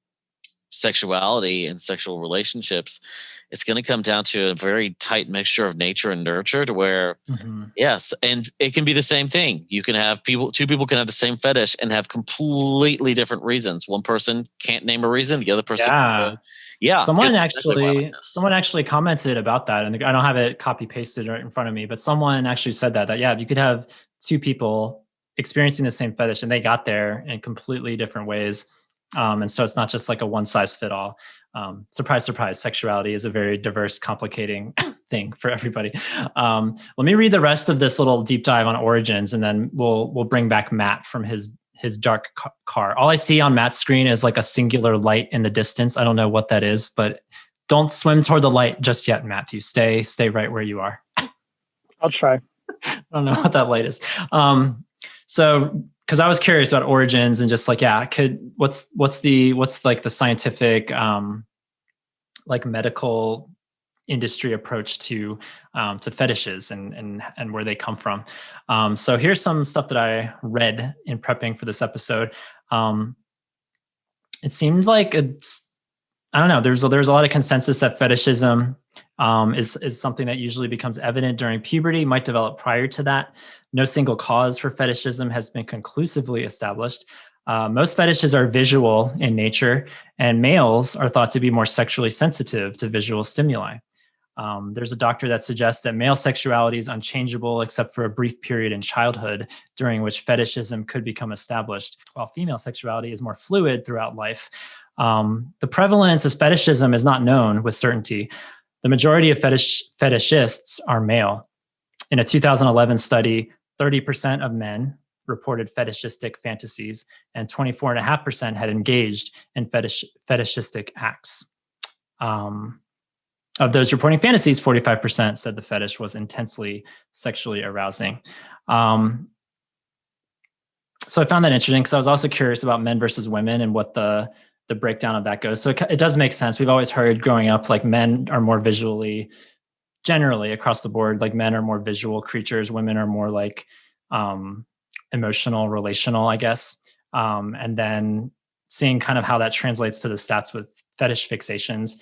sexuality and sexual relationships. It's going to come down to a very tight mixture of nature and nurture, to where, yes, and it can be the same thing. You can have two people can have the same fetish and have completely different reasons. One person can't name a reason, the other person, Someone actually commented about that, and I don't have it copy pasted right in front of me, but someone actually said that you could have two people experiencing the same fetish, and they got there in completely different ways. And so it's not just like a one size fit all. Surprise, surprise, sexuality is a very diverse, complicating thing for everybody. Let me read the rest of this little deep dive on origins, and then we'll bring back Matt from his dark car. All I see on Matt's screen is like a singular light in the distance. I don't know what that is, but don't swim toward the light just yet, Matthew. Stay right where you are. I'll try. I don't know what that light is. So, because I was curious about origins and just like, what's like the scientific, like medical industry approach to fetishes and where they come from. So here's some stuff that I read in prepping for this episode. It seemed like I don't know. There's a lot of consensus that fetishism is something that usually becomes evident during puberty, might develop prior to that. No single cause for fetishism has been conclusively established. Most fetishes are visual in nature, and males are thought to be more sexually sensitive to visual stimuli. There's a doctor that suggests that male sexuality is unchangeable except for a brief period in childhood during which fetishism could become established, while female sexuality is more fluid throughout life. The prevalence of fetishism is not known with certainty. The majority of fetishists are male. In a 2011 study, 30% of men reported fetishistic fantasies, and 24.5% had engaged in fetishistic acts. Of those reporting fantasies, 45% said the fetish was intensely sexually arousing. So I found that interesting because I was also curious about men versus women and what the breakdown of that goes. So it does make sense. We've always heard growing up, like men are more visually, generally across the board, like men are more visual creatures. Women are more like emotional, relational, I guess. And then seeing kind of how that translates to the stats with fetish fixations.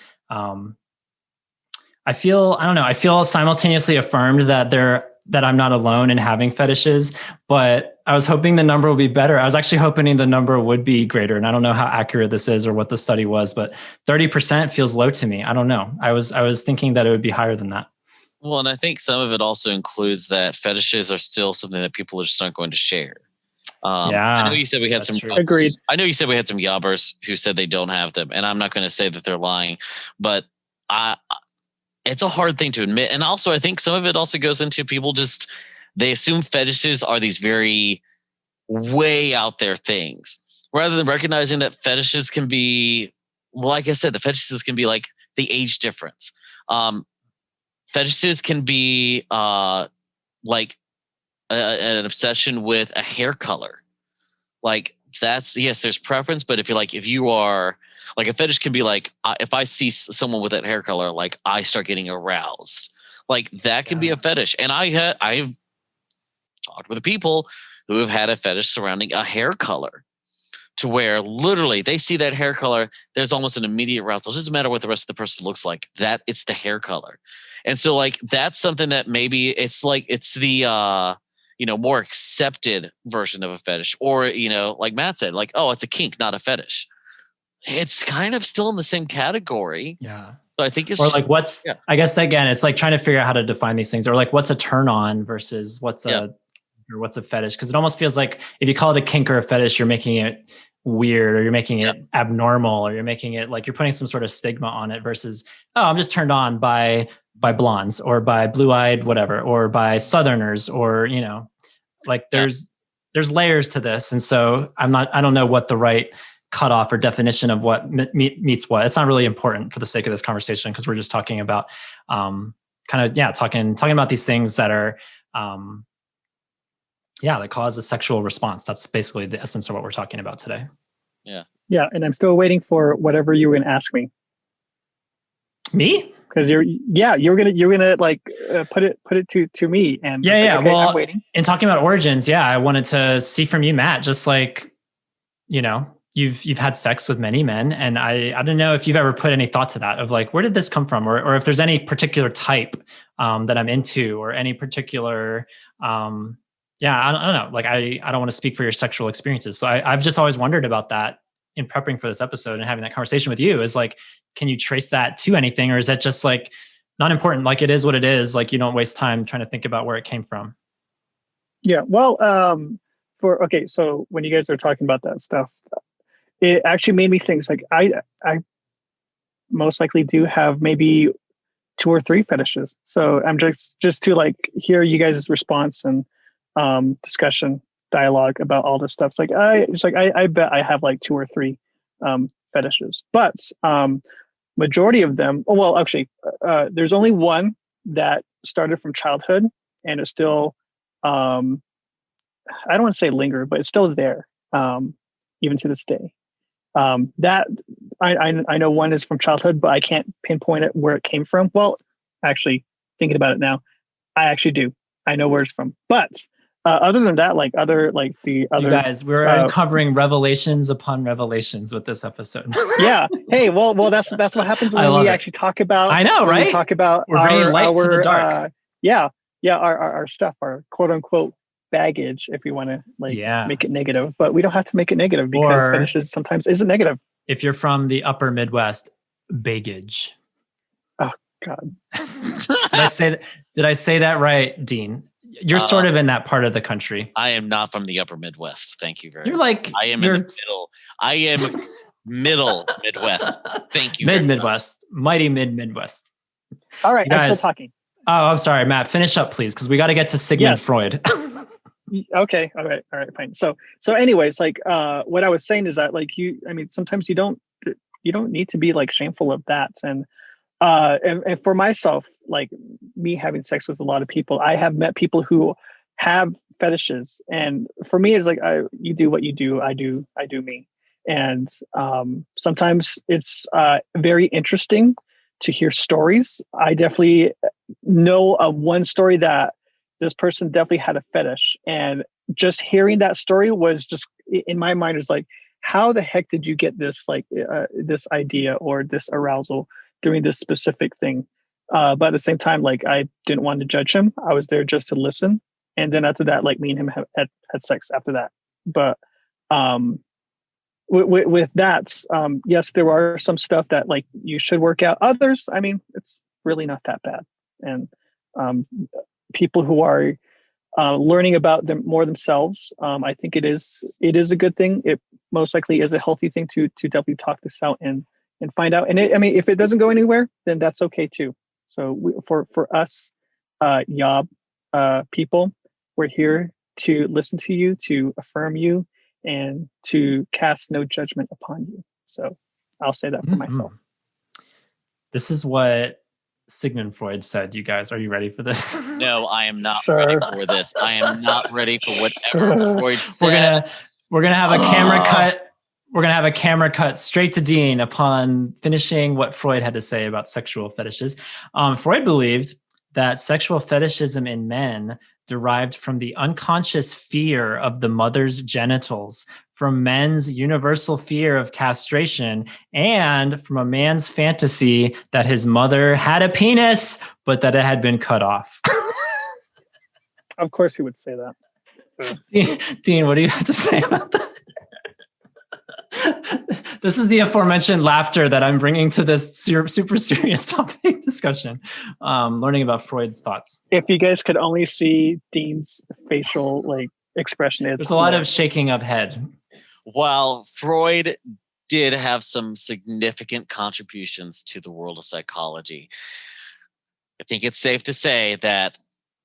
I feel simultaneously affirmed that I'm not alone in having fetishes, but I was hoping the number would be better. I was actually hoping the number would be greater. And I don't know how accurate this is or what the study was, but 30% feels low to me. I don't know. I was thinking that it would be higher than that. Well, and I think some of it also includes that fetishes are still something that people just aren't going to share. I know you said we had some. Agreed. I know you said we had some yobbers who said they don't have them, and I'm not going to say that they're lying, but it's a hard thing to admit. And also, I think some of it also goes into people they assume fetishes are these very way out there things, rather than recognizing that fetishes can be, like I said, the fetishes can be like the age difference. Fetishes can be like an obsession with a hair color. Like yes, there's preference, but if you are like, a fetish can be like, if I see someone with that hair color, like I start getting aroused. Like that can be a fetish. And I've talked with people who have had a fetish surrounding a hair color, to where literally they see that hair color, there's almost an immediate arousal. It doesn't matter what the rest of the person looks like, that it's the hair color. And so like, that's something that maybe it's the, more accepted version of a fetish, or, like Matt said, like, oh, it's a kink, not a fetish. It's kind of still in the same category. Yeah. So I think it's, or like I guess again, it's like trying to figure out how to define these things, or like what's a turn on versus what's a fetish. Cause it almost feels like if you call it a kink or a fetish, you're making it weird, or you're making it abnormal, or you're making it like you're putting some sort of stigma on it, versus, oh, I'm just turned on by blondes, or by blue-eyed whatever, or by Southerners, or, like there's layers to this. And so I don't know what the right cutoff or definition of what meets what. It's not really important for the sake of this conversation, because we're just talking about talking about these things that are that cause a sexual response. That's basically the essence of what we're talking about today. Yeah, and I'm still waiting for whatever you were going to ask me. Me? Because you're gonna like put it to me, and okay, well, I'm waiting. In talking about origins, I wanted to see from you, Matt, just like, you've had sex with many men, and I don't know if you've ever put any thought to that, of like, where did this come from, or if there's any particular type that I'm into, or any particular I don't know, like I don't want to speak for your sexual experiences, so I've just always wondered about that in prepping for this episode and having that conversation with you. Is like, can you trace that to anything, or is that just like not important, like it is what it is, like you don't waste time trying to think about where it came from? Well, so when you guys are talking about that stuff, it actually made me think, like I most likely do have maybe 2 or 3 fetishes. So I'm just to like hear you guys' response and discussion, dialogue about all this stuff. It's like I bet I have like 2 or 3 fetishes, but majority of them, there's only one that started from childhood, and it's still I don't want to say linger, but it's still there even to this day. That I know one is from childhood, but I can't pinpoint it where it came from. Well, actually, thinking about it now, I actually do. I know where it's from. But other than that, you guys, we're uncovering revelations upon revelations with this episode. Yeah. Hey, well, that's what happens when we actually talk about. I know, right? We talk about we're bringing light to the dark. Our stuff, our quote unquote baggage, if you want to make it negative, but we don't have to make it negative, because fetishes sometimes isn't negative. If you're from the upper Midwest, baggage. Oh God. Did I say that right, Dean? You're sort of in that part of the country. I am not from the upper Midwest. Thank you very much. You're like, I am in the middle. I am middle Midwest. Thank you. Midwest. Mighty Midwest. All right. I'm still talking. Oh, I'm sorry, Matt. Finish up, please, because we got to get to Sigmund Freud. Okay. All right. Fine. So anyways, like what I was saying is that, like, sometimes you don't need to be like shameful of that. And and for myself, like me having sex with a lot of people, I have met people who have fetishes, and for me, it's like you do what you do, I do me, and sometimes it's very interesting to hear stories. I definitely know of one story that this person definitely had a fetish, and just hearing that story was just in my mind is like, how the heck did you get this this idea or this arousal doing this specific thing? But at the same time, like I didn't want to judge him. I was there just to listen. And then after that, like me and him had sex after that. But with that, yes, there are some stuff that like you should work out. Others, I mean, it's really not that bad. And people who are learning about them more themselves, I think it is a good thing. It most likely is a healthy thing to definitely talk this out and find out. And I mean, if it doesn't go anywhere, then that's okay too. So for us, Yob people, we're here to listen to you, to affirm you, and to cast no judgment upon you. So I'll say that for myself. This is what Sigmund Freud said. You guys, are you ready for this? No, I am not ready for this. I am not ready for whatever Freud said. We're gonna have a camera cut. We're gonna have a camera cut straight to Dean upon finishing what Freud had to say about sexual fetishes. Freud believed that sexual fetishism in men derived from the unconscious fear of the mother's genitals, from men's universal fear of castration, and from a man's fantasy that his mother had a penis, but that it had been cut off. Of course he would say that. Dean, what do you have to say about that? This is the aforementioned laughter that I'm bringing to this super serious topic discussion. Learning about Freud's thoughts. If you guys could only see Dean's facial expression, there's a lot of shaking of head. While Freud did have some significant contributions to the world of psychology, I think it's safe to say that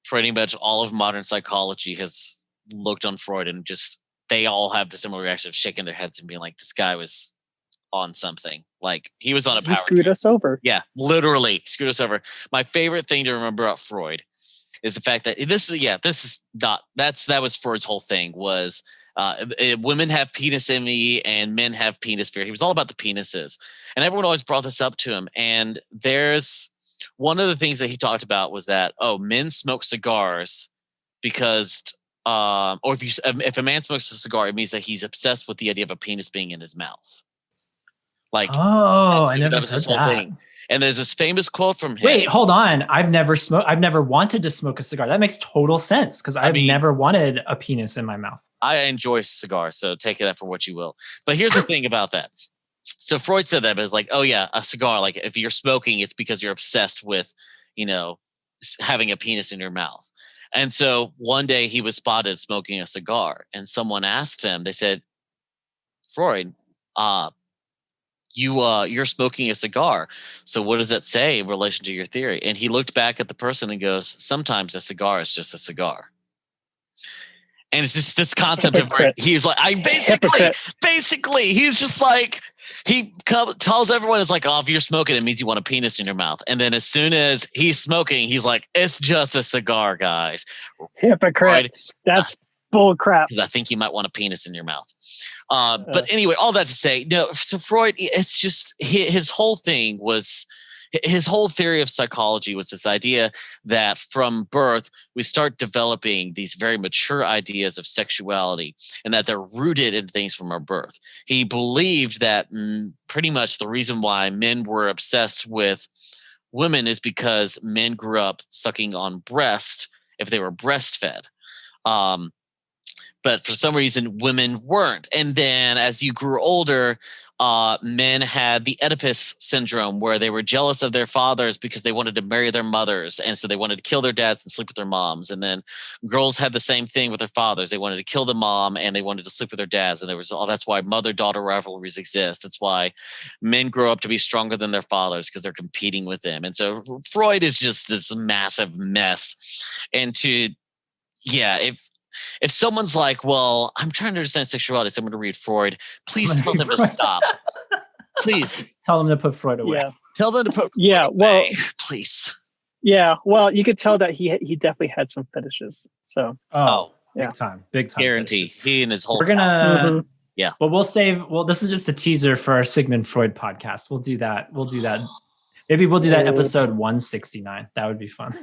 pretty much all of modern psychology has looked on Freud and just they all have the similar reaction of shaking their heads and being like, this guy was on something. Like he was on a power. He screwed us over. Yeah, literally screwed us over. My favorite thing to remember about Freud is the fact that that was Freud's whole thing was women have penis envy and men have penis fear. He was all about the penises. And everyone always brought this up to him. And there's one of the things that he talked about was that, men smoke cigars because or if a man smokes a cigar, it means that he's obsessed with the idea of a penis being in his mouth. Like, I never heard that. Thing. And there's this famous quote from him. Wait, hold on. I've never wanted to smoke a cigar. That makes total sense because I've never wanted a penis in my mouth. I enjoy cigars, so take that for what you will. But here's the thing about that. So Freud said that, but it's like, oh yeah, a cigar. Like if you're smoking, it's because you're obsessed with, having a penis in your mouth. And so one day he was spotted smoking a cigar, and someone asked him. They said, "Freud, you're smoking a cigar. So what does that say in relation to your theory?" And he looked back at the person and goes, "Sometimes a cigar is just a cigar." And it's just this concept of he's like, basically, he's just like, he tells everyone, it's like, oh, if you're smoking, it means you want a penis in your mouth. And then as soon as he's smoking, he's like, it's just a cigar, guys. Hypocrite. That's bull crap. Because I think you might want a penis in your mouth. But anyway, all that to say, so Freud, it's just his whole thing was, his whole theory of psychology was this idea that from birth, we start developing these very mature ideas of sexuality and that they're rooted in things from our birth. He believed that pretty much the reason why men were obsessed with women is because men grew up sucking on breast if they were breastfed. But for some reason, women weren't. And then as you grew older, men had the Oedipus syndrome where they were jealous of their fathers because they wanted to marry their mothers. And so they wanted to kill their dads and sleep with their moms. And then girls had the same thing with their fathers. They wanted to kill the mom and they wanted to sleep with their dads. And that's why mother-daughter rivalries exist. It's why men grow up to be stronger than their fathers because they're competing with them. And so Freud is just this massive mess. And if someone's like, well, I'm trying to understand sexuality, so I'm going to read Freud, please tell them to stop. Please. Tell them to put Freud away. Yeah. Tell them to put Yeah, well, away, please. yeah, well, you could tell that he definitely had some fetishes. So Oh, yeah. big time. Guarantee. fetishes. He and his whole We're gonna. Mhm. Yeah. Well, this is just a teaser for our Sigmund Freud podcast. We'll do that. Maybe we'll do that Oh. episode 169. That would be fun.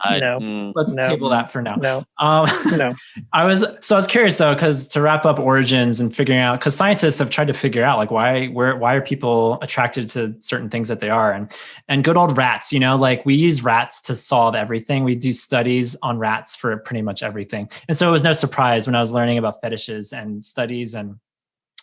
Let's No. table that for now. No. No. I was curious though, because to wrap up origins and figuring out, because scientists have tried to figure out like why are people attracted to certain things that they are, and good old rats, like we use rats to solve everything. We do studies on rats for pretty much everything, and so it was no surprise when I was learning about fetishes and studies and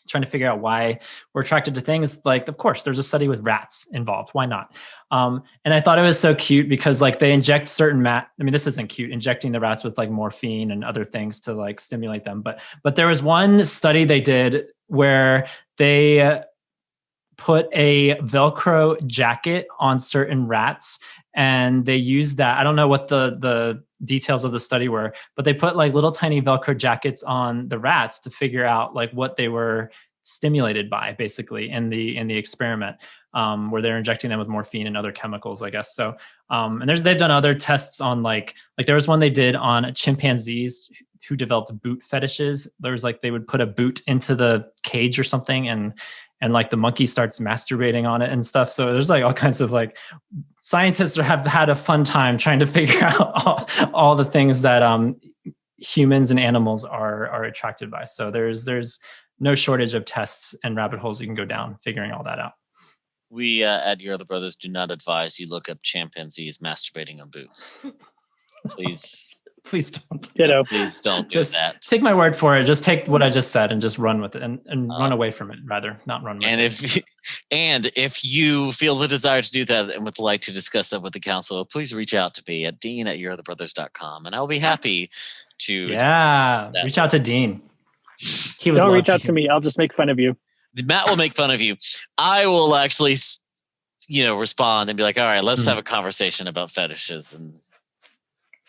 trying to figure out why we're attracted to things. Like, of course, there's a study with rats involved. Why not? And I thought it was so cute because like they inject certain this isn't cute, injecting the rats with like morphine and other things to like stimulate them. But there was one study they did where they put a Velcro jacket on certain rats, and they used that. I don't know what the details of the study were, but they put like little tiny Velcro jackets on the rats to figure out like what they were stimulated by, basically in the experiment, where they're injecting them with morphine and other chemicals, I guess. So, and they've done other tests on like there was one they did on chimpanzees who developed boot fetishes. There was like they would put a boot into the cage or something, and like the monkey starts masturbating on it and stuff. So there's like all kinds of like scientists have had a fun time trying to figure out all the things that humans and animals are attracted by. So there's no shortage of tests and rabbit holes you can go down figuring all that out. We at Your Other Brothers do not advise you look up chimpanzees masturbating on boots. Please. Please don't. Please don't do just that. Take my word for it. Just take what I just said and just run with it and run away from it, rather, not run with it. If you feel the desire to do that and would like to discuss that with the council, please reach out to me at dean@yourotherbrothers.com, and I'll be happy to. Reach out to Dean. Don't reach out to me. I'll just make fun of you. Matt will make fun of you. I will actually, respond and be like, all right, let's have a conversation about fetishes and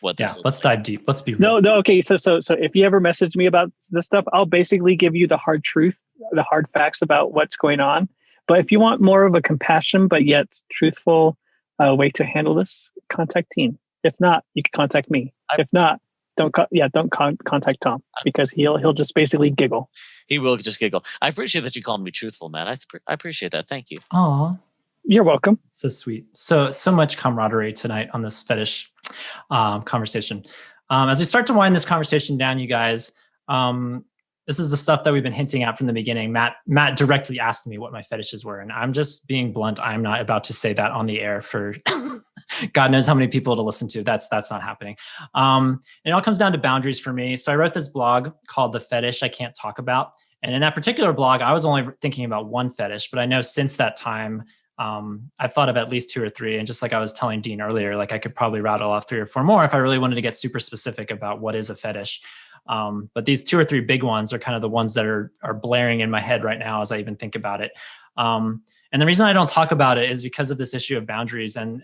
what this let's dive deep. Let's be real. No, okay. So if you ever message me about this stuff, I'll basically give you the hard truth, the hard facts about what's going on. But if you want more of a compassion but yet truthful way to handle this, contact Dean. If not, you can contact me. If not, don't contact Tom, because he'll just basically giggle. He will just giggle. I appreciate that you called me truthful, Matt. I appreciate that. Thank you. Aw. You're welcome. So sweet. So much camaraderie tonight on this fetish conversation. As we start to wind this conversation down, you guys, this is the stuff that we've been hinting at from the beginning. Matt directly asked me what my fetishes were, and I'm just being blunt. I'm not about to say that on the air for God knows how many people to listen to. That's not happening. It all comes down to boundaries for me. So I wrote this blog called The Fetish I Can't Talk About. And in that particular blog, I was only thinking about one fetish, but I know since that time, I've thought of at least 2 or 3. And just like I was telling Dean earlier, like I could probably rattle off 3 or 4 more if I really wanted to get super specific about what is a fetish. But these 2 or 3 big ones are kind of the ones that are blaring in my head right now as I even think about it. And the reason I don't talk about it is because of this issue of boundaries. And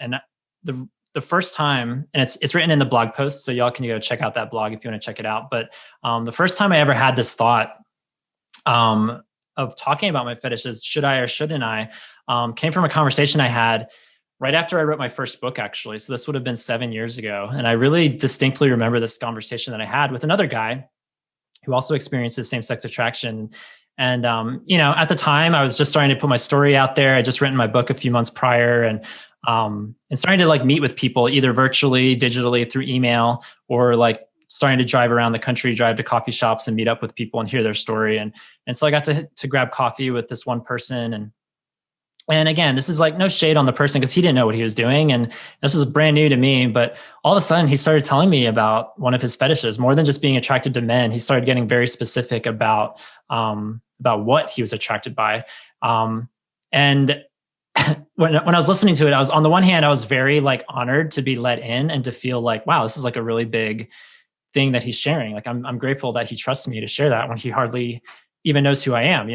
the first time, and it's written in the blog post, so y'all can go check out that blog if you want to check it out. But the first time I ever had this thought of talking about my fetishes, should I or shouldn't I, came from a conversation I had right after I wrote my first book, actually. So this would have been 7 years ago. And I really distinctly remember this conversation that I had with another guy who also experiences same-sex attraction. And, at the time I was just starting to put my story out there. I just written my book a few months prior, and starting to like meet with people either virtually, digitally, through email, or like starting to drive around the country, drive to coffee shops and meet up with people and hear their story. And so I got to grab coffee with this one person. And again, this is like no shade on the person because he didn't know what he was doing. And this was brand new to me. But all of a sudden he started telling me about one of his fetishes. More than just being attracted to men, he started getting very specific about what he was attracted by. And when I was listening to it, I was, on the one hand, I was very like honored to be let in and to feel like, wow, this is like a really big thing that he's sharing. Like I'm grateful that he trusts me to share that when he hardly even knows who I am,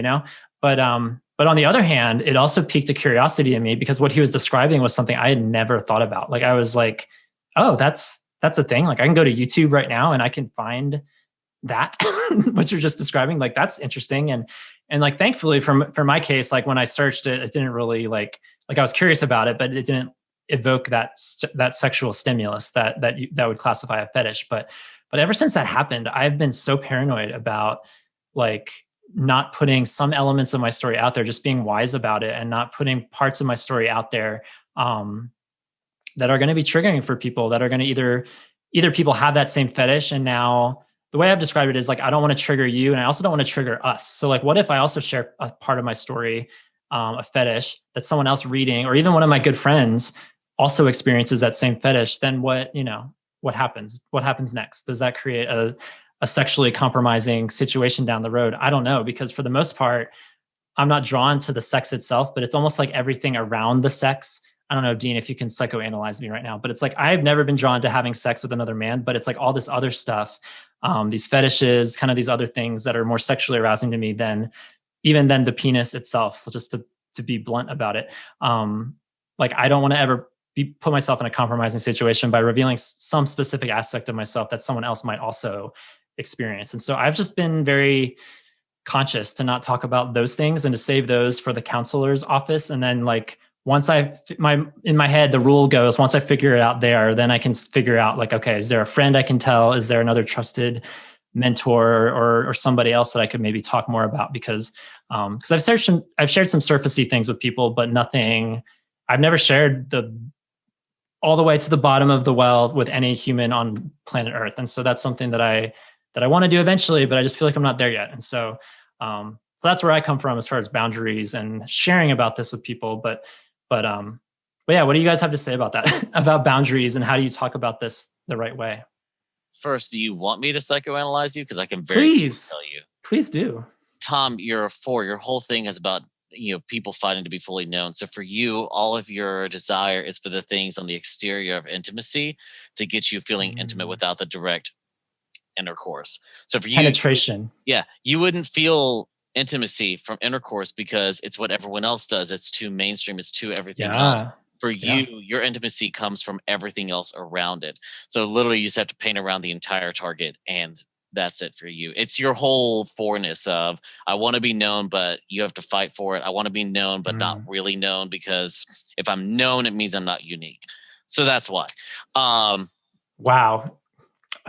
But on the other hand, it also piqued a curiosity in me because what he was describing was something I had never thought about. Like I was like, oh, that's a thing. Like I can go to YouTube right now and I can find that, what you're just describing. Like that's interesting. And like, thankfully for my case, like when I searched it, it didn't really like like I was curious about it, but it didn't evoke that sexual stimulus that would classify a fetish. But ever since that happened, I've been so paranoid about like not putting some elements of my story out there, just being wise about it, and not putting parts of my story out there that are going to be triggering for people, that are going to either people have that same fetish, and now the way I've described it is like, I don't want to trigger you, and I also don't want to trigger us. So like, what if I also share a part of my story, a fetish that someone else reading, or even one of my good friends also experiences that same fetish? Then what happens? What happens next? Does that create a sexually compromising situation down the road? I don't know, because for the most part, I'm not drawn to the sex itself, but it's almost like everything around the sex. I don't know, Dean, if you can psychoanalyze me right now, but it's like, I've never been drawn to having sex with another man, but it's like all this other stuff, these fetishes, kind of these other things that are more sexually arousing to me than the penis itself, just to be blunt about it. Like, I don't want to ever put myself in a compromising situation by revealing some specific aspect of myself that someone else might also experience. And so I've just been very conscious to not talk about those things and to save those for the counselor's office. And then like, once in my head, the rule goes, once I figure it out there, then I can figure out like, okay, is there a friend I can tell? Is there another trusted mentor or somebody else that I could maybe talk more about? Because I've shared some surfacey things with people, but nothing, I've never shared all the way to the bottom of the well with any human on planet Earth. And so that's something that I want to do eventually, but I just feel like I'm not there yet. And so that's where I come from as far as boundaries and sharing about this with people. But yeah, what do you guys have to say about that, about boundaries, and how do you talk about this the right way? First, do you want me to psychoanalyze you? Because I can please tell you. Please do. Tom, you're a 4. Your whole thing is about people fighting to be fully known. So for you, all of your desire is for the things on the exterior of intimacy to get you feeling intimate without the direct intercourse. So for you, penetration. Yeah, you wouldn't feel intimacy from intercourse because it's what everyone else does. It's too mainstream. It's too everything else. For you, your intimacy comes from everything else around it. So literally you just have to paint around the entire target, and that's it for you. It's your whole fourness of, I want to be known, but you have to fight for it. I want to be known, but not really known, because if I'm known, it means I'm not unique. So that's why. Wow.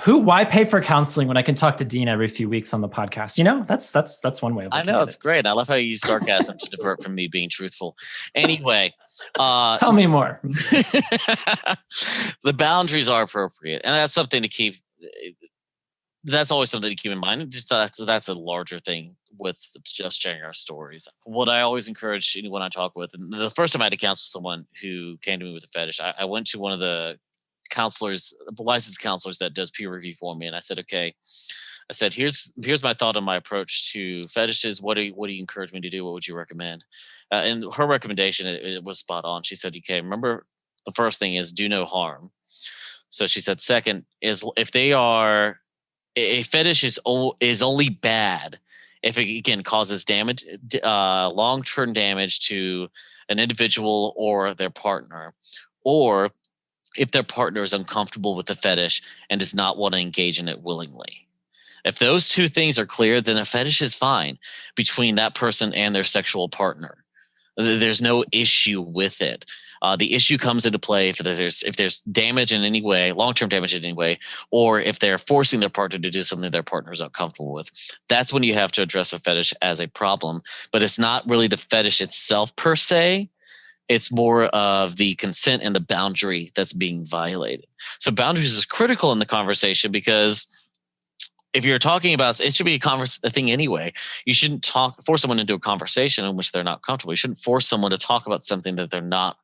Why pay for counseling when I can talk to Dean every few weeks on the podcast? That's one way of looking I know, at it's great. I love how you use sarcasm to divert from me being truthful. Anyway, tell me more. The boundaries are appropriate, and that's something to keep. That's always something to keep in mind. That's a larger thing with just sharing our stories. What I always encourage anyone I talk with, and the first time I had to counsel someone who came to me with a fetish, I went to one of the counselors, the licensed counselors that does peer review for me, and I said, okay, here's my thought on my approach to fetishes. What do you encourage me to do? What would you recommend? And her recommendation, it was spot on. She said, okay, remember, the first thing is do no harm. So she said, second is, if they are, a fetish is only bad if it, again, causes damage, long-term damage to an individual or their partner, or if their partner is uncomfortable with the fetish and does not want to engage in it willingly. If those two things are clear, then a fetish is fine between that person and their sexual partner. There's no issue with it. The issue comes into play if there's damage in any way, long-term damage in any way, or if they're forcing their partner to do something their partner is uncomfortable with. That's when you have to address a fetish as a problem. But it's not really the fetish itself per se. It's more of the consent and the boundary that's being violated. So boundaries is critical in the conversation, because if you're talking about, it should be a thing anyway. You shouldn't force someone into a conversation in which they're not comfortable. You shouldn't force someone to talk about something that they're not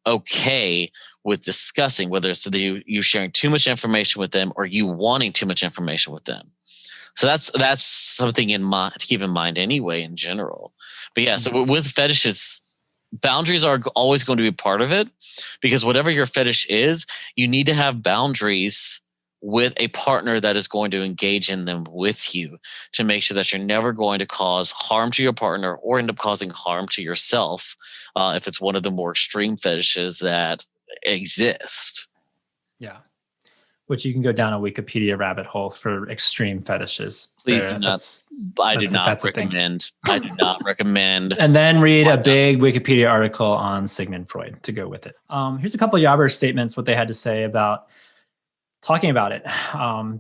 okay with discussing, whether it's you sharing too much information with them or you wanting too much information with them. So that's something to keep in mind anyway in general. But yeah, so with fetishes, boundaries are always going to be part of it, because whatever your fetish is, you need to have boundaries with a partner that is going to engage in them with you, to make sure that you're never going to cause harm to your partner or end up causing harm to yourself if it's one of the more extreme fetishes that exist. Yeah. which you can go down a Wikipedia rabbit hole for extreme fetishes. Please do not. I do not recommend. I do not recommend. And then read a big Wikipedia article on Sigmund Freud to go with it. Here's a couple of Yobber statements, what they had to say about talking about it,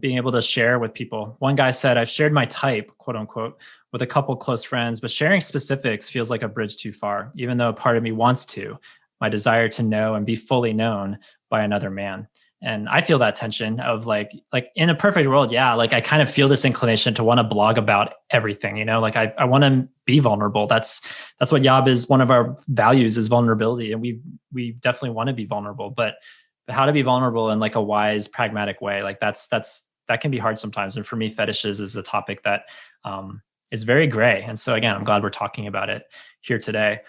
being able to share with people. One guy said, "I've shared my type, quote unquote, with a couple close friends, but sharing specifics feels like a bridge too far, even though a part of me wants to, my desire to know and be fully known by another man." And I feel that tension of like in a perfect world, yeah, like I kind of feel this inclination to want to blog about everything, you know, like I want to be vulnerable. That's what Yob is. One of our values is vulnerability. And we definitely want to be vulnerable, but how to be vulnerable in like a wise, pragmatic way, like that can be hard sometimes. And for me, fetishes is a topic that is very gray. And so again, I'm glad we're talking about it here today.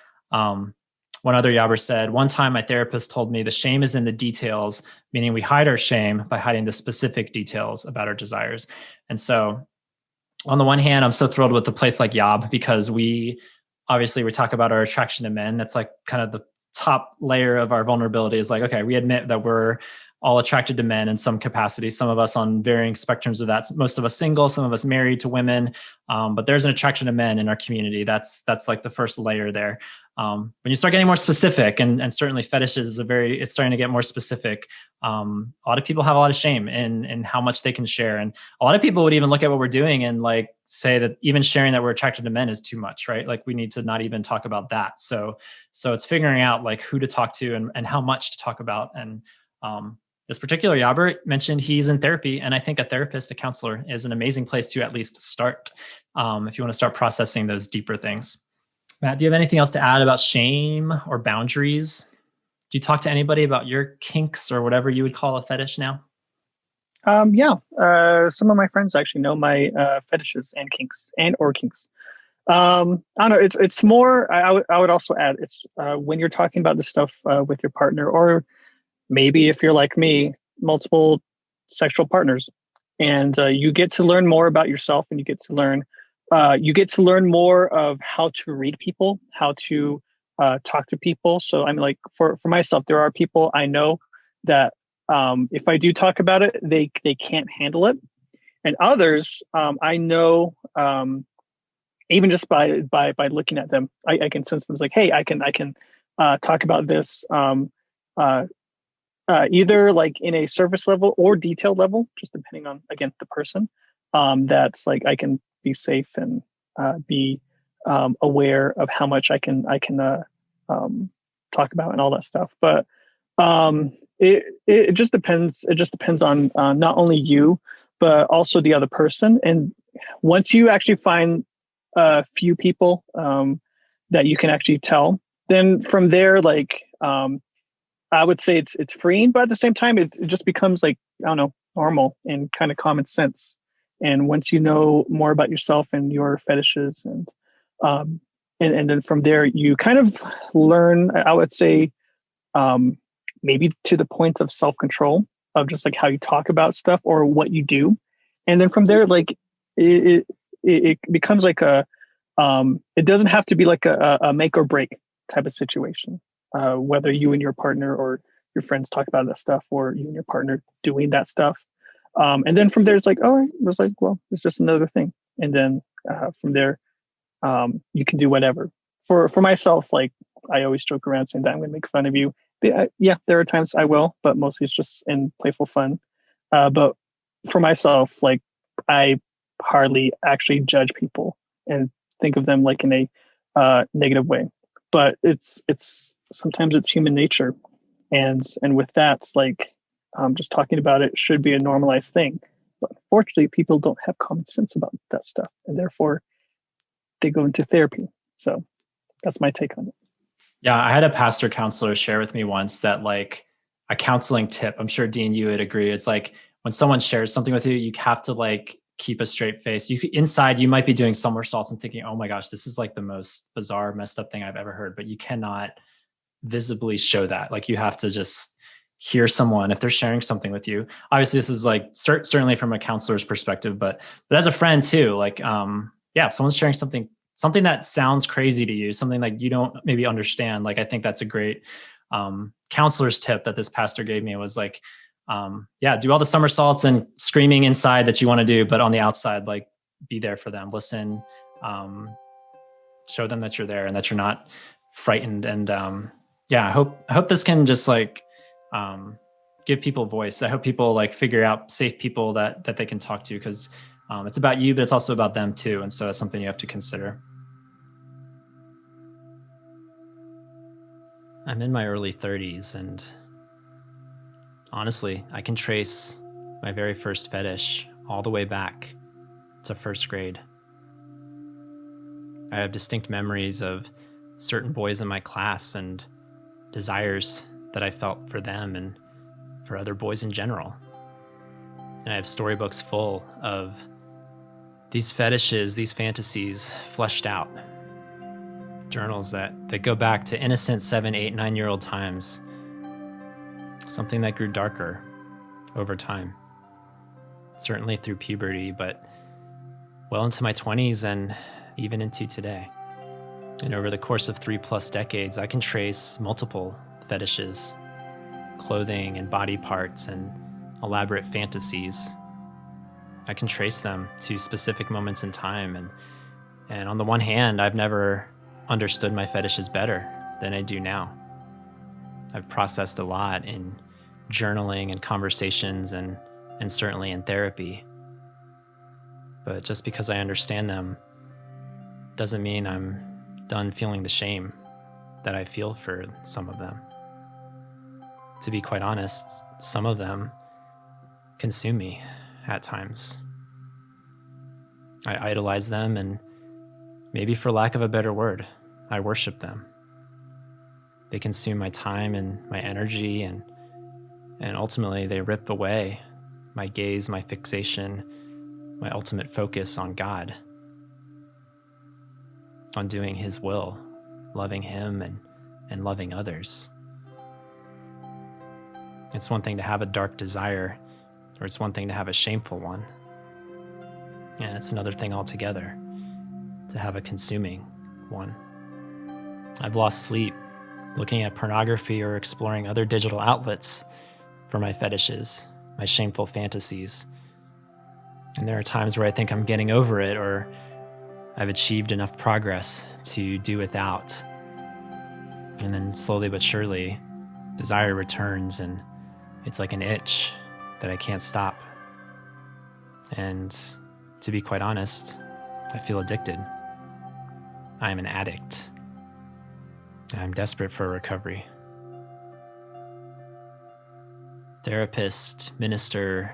One other Yobber said, "One time my therapist told me the shame is in the details, meaning we hide our shame by hiding the specific details about our desires." And so on the one hand, I'm so thrilled with a place like Yob because we talk about our attraction to men. That's like kind of the top layer of our vulnerability is like, okay, we admit that we're all attracted to men in some capacity. Some of us on varying spectrums of that. Most of us single, some of us married to women. But there's an attraction to men in our community. That's like the first layer there. When you start getting more specific, and certainly fetishes it's starting to get more specific. A lot of people have a lot of shame in how much they can share. And a lot of people would even look at what we're doing and like say that even sharing that we're attracted to men is too much, right? Like we need to not even talk about that. So it's figuring out like who to talk to and how much to talk about. And this particular Yobber mentioned he's in therapy, and I think a therapist, a counselor, is an amazing place to at least start if you want to start processing those deeper things. Matt, do you have anything else to add about shame or boundaries? Do you talk to anybody about your kinks or whatever you would call a fetish now? Some of my friends actually know my fetishes and kinks or kinks. I don't know. It's more. I would also add it's when you're talking about this stuff with your partner, or maybe if you're like me, multiple sexual partners, and you get to learn more about yourself, and you get to learn more of how to read people, how to talk to people. So I'm like, for myself, there are people I know that if I do talk about it, they can't handle it, and others I know even just by looking at them, I can sense them. It's like, hey, I can talk about this. Either like in a surface level or detailed level, just depending on, again, the person. That's like I can be safe and be aware of how much I can talk about and all that stuff. But it just depends. It just depends on not only you, but also the other person. And once you actually find a few people that you can actually tell, then from there, like I would say it's freeing, but at the same time, it just becomes like, I don't know, normal and kind of common sense. And once you know more about yourself and your fetishes, and then from there, you kind of learn, I would say, maybe to the points of self-control of just like how you talk about stuff or what you do. And then from there, like it becomes like it doesn't have to be like a make or break type of situation. Whether you and your partner or your friends talk about that stuff, or you and your partner doing that stuff. And then from there, it's like, oh, it was like, well, it's just another thing. And then from there, you can do whatever. For myself, like I always joke around saying that I'm going to make fun of you. But, yeah, there are times I will, but mostly it's just in playful fun. But for myself, like I hardly actually judge people and think of them like in a negative way. But it's sometimes it's human nature, and with that, it's like just talking about it should be a normalized thing. But unfortunately, people don't have common sense about that stuff, and therefore they go into therapy. So that's my take on it. Yeah, I had a pastor counselor share with me once that like a counseling tip. I'm sure Dean, you would agree. It's like when someone shares something with you, you have to like keep a straight face. Inside, you might be doing somersaults and thinking, oh my gosh, this is like the most bizarre, messed up thing I've ever heard. But you cannot visibly show that. Like you have to just hear someone if they're sharing something with you. Obviously, this is like certainly from a counselor's perspective, but as a friend too, like, if someone's sharing something that sounds crazy to you, something like you don't maybe understand. Like, I think that's a great counselor's tip that this pastor gave me was like, yeah, do all the somersaults and screaming inside that you want to do, but on the outside, like, be there for them, listen, show them that you're there and that you're not frightened. And yeah, I hope this can just like give people voice. I hope people like figure out safe people that they can talk to, because it's about you, but it's also about them too. And so it's something you have to consider. I'm in my early 30s, and honestly, I can trace my very first fetish all the way back to first grade. I have distinct memories of certain boys in my class and desires that I felt for them and for other boys in general. And I have storybooks full of these fetishes, these fantasies fleshed out. Journals that go back to innocent 7, 8, 9-year-old times. Something that grew darker over time. Certainly through puberty, but well into my 20s and even into today. And over the course of 3+ decades, I can trace multiple fetishes, clothing and body parts and elaborate fantasies. I can trace them to specific moments in time. And on the one hand, I've never understood my fetishes better than I do now. I've processed a lot in journaling and conversations and certainly in therapy. But just because I understand them doesn't mean I'm done feeling the shame that I feel for some of them. To be quite honest, some of them consume me at times. I idolize them, and maybe for lack of a better word, I worship them. They consume my time and my energy, and ultimately they rip away my gaze, my fixation, my ultimate focus on God, on doing His will, loving Him and loving others. It's one thing to have a dark desire, or it's one thing to have a shameful one. And it's another thing altogether to have a consuming one. I've lost sleep looking at pornography or exploring other digital outlets for my fetishes, my shameful fantasies. And there are times where I think I'm getting over it, or I've achieved enough progress to do without. And then slowly but surely, desire returns, and it's like an itch that I can't stop. And to be quite honest, I feel addicted. I am an addict. I'm desperate for recovery. Therapist, minister,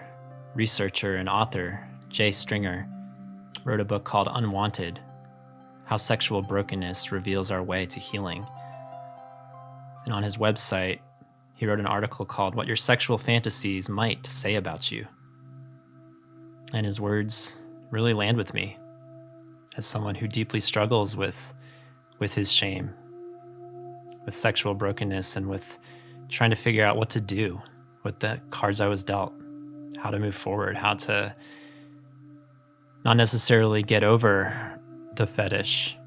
researcher, and author Jay Stringer wrote a book called Unwanted: How Sexual Brokenness Reveals Our Way to Healing. And on his website, he wrote an article called What Your Sexual Fantasies Might Say About You. And his words really land with me as someone who deeply struggles with his shame, with sexual brokenness, and with trying to figure out what to do with the cards I was dealt, how to move forward, how to not necessarily get over the fetish,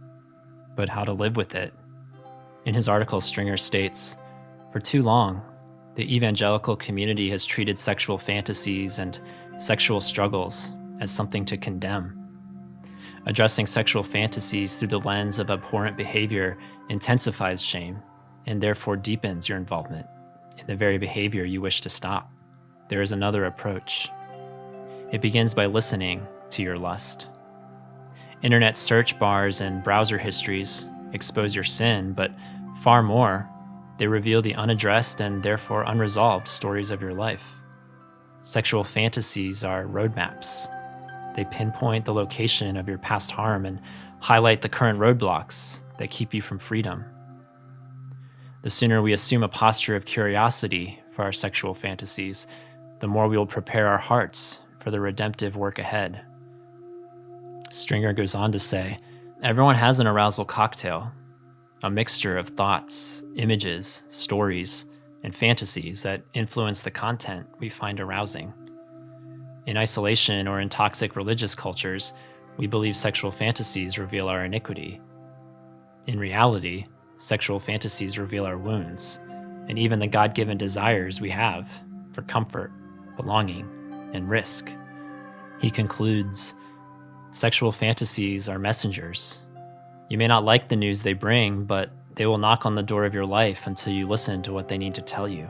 but how to live with it. In his article, Stringer states, "For too long, the evangelical community has treated sexual fantasies and sexual struggles as something to condemn. Addressing sexual fantasies through the lens of abhorrent behavior intensifies shame and therefore deepens your involvement in the very behavior you wish to stop. There is another approach. It begins by listening to your lust. Internet search bars and browser histories expose your sin, but far more, they reveal the unaddressed and therefore unresolved stories of your life. Sexual fantasies are roadmaps. They pinpoint the location of your past harm and highlight the current roadblocks that keep you from freedom. The sooner we assume a posture of curiosity for our sexual fantasies, the more we will prepare our hearts for the redemptive work ahead." Stringer goes on to say, "Everyone has an arousal cocktail, a mixture of thoughts, images, stories, and fantasies that influence the content we find arousing. In isolation or in toxic religious cultures, we believe sexual fantasies reveal our iniquity. In reality, sexual fantasies reveal our wounds, and even the God-given desires we have for comfort, belonging, and risk. He concludes, sexual fantasies are messengers. You may not like the news they bring, but they will knock on the door of your life until you listen to what they need to tell you.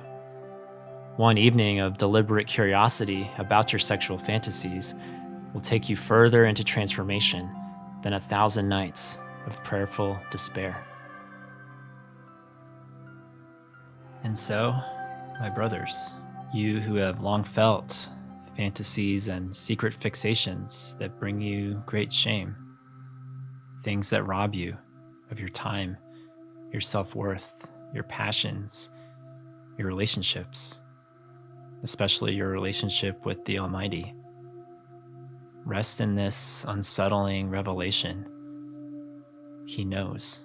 One evening of deliberate curiosity about your sexual fantasies will take you further into transformation than 1,000 nights of prayerful despair. And so, my brothers, you who have long felt fantasies and secret fixations that bring you great shame, things that rob you of your time, your self-worth, your passions, your relationships, especially your relationship with the Almighty. Rest in this unsettling revelation. He knows.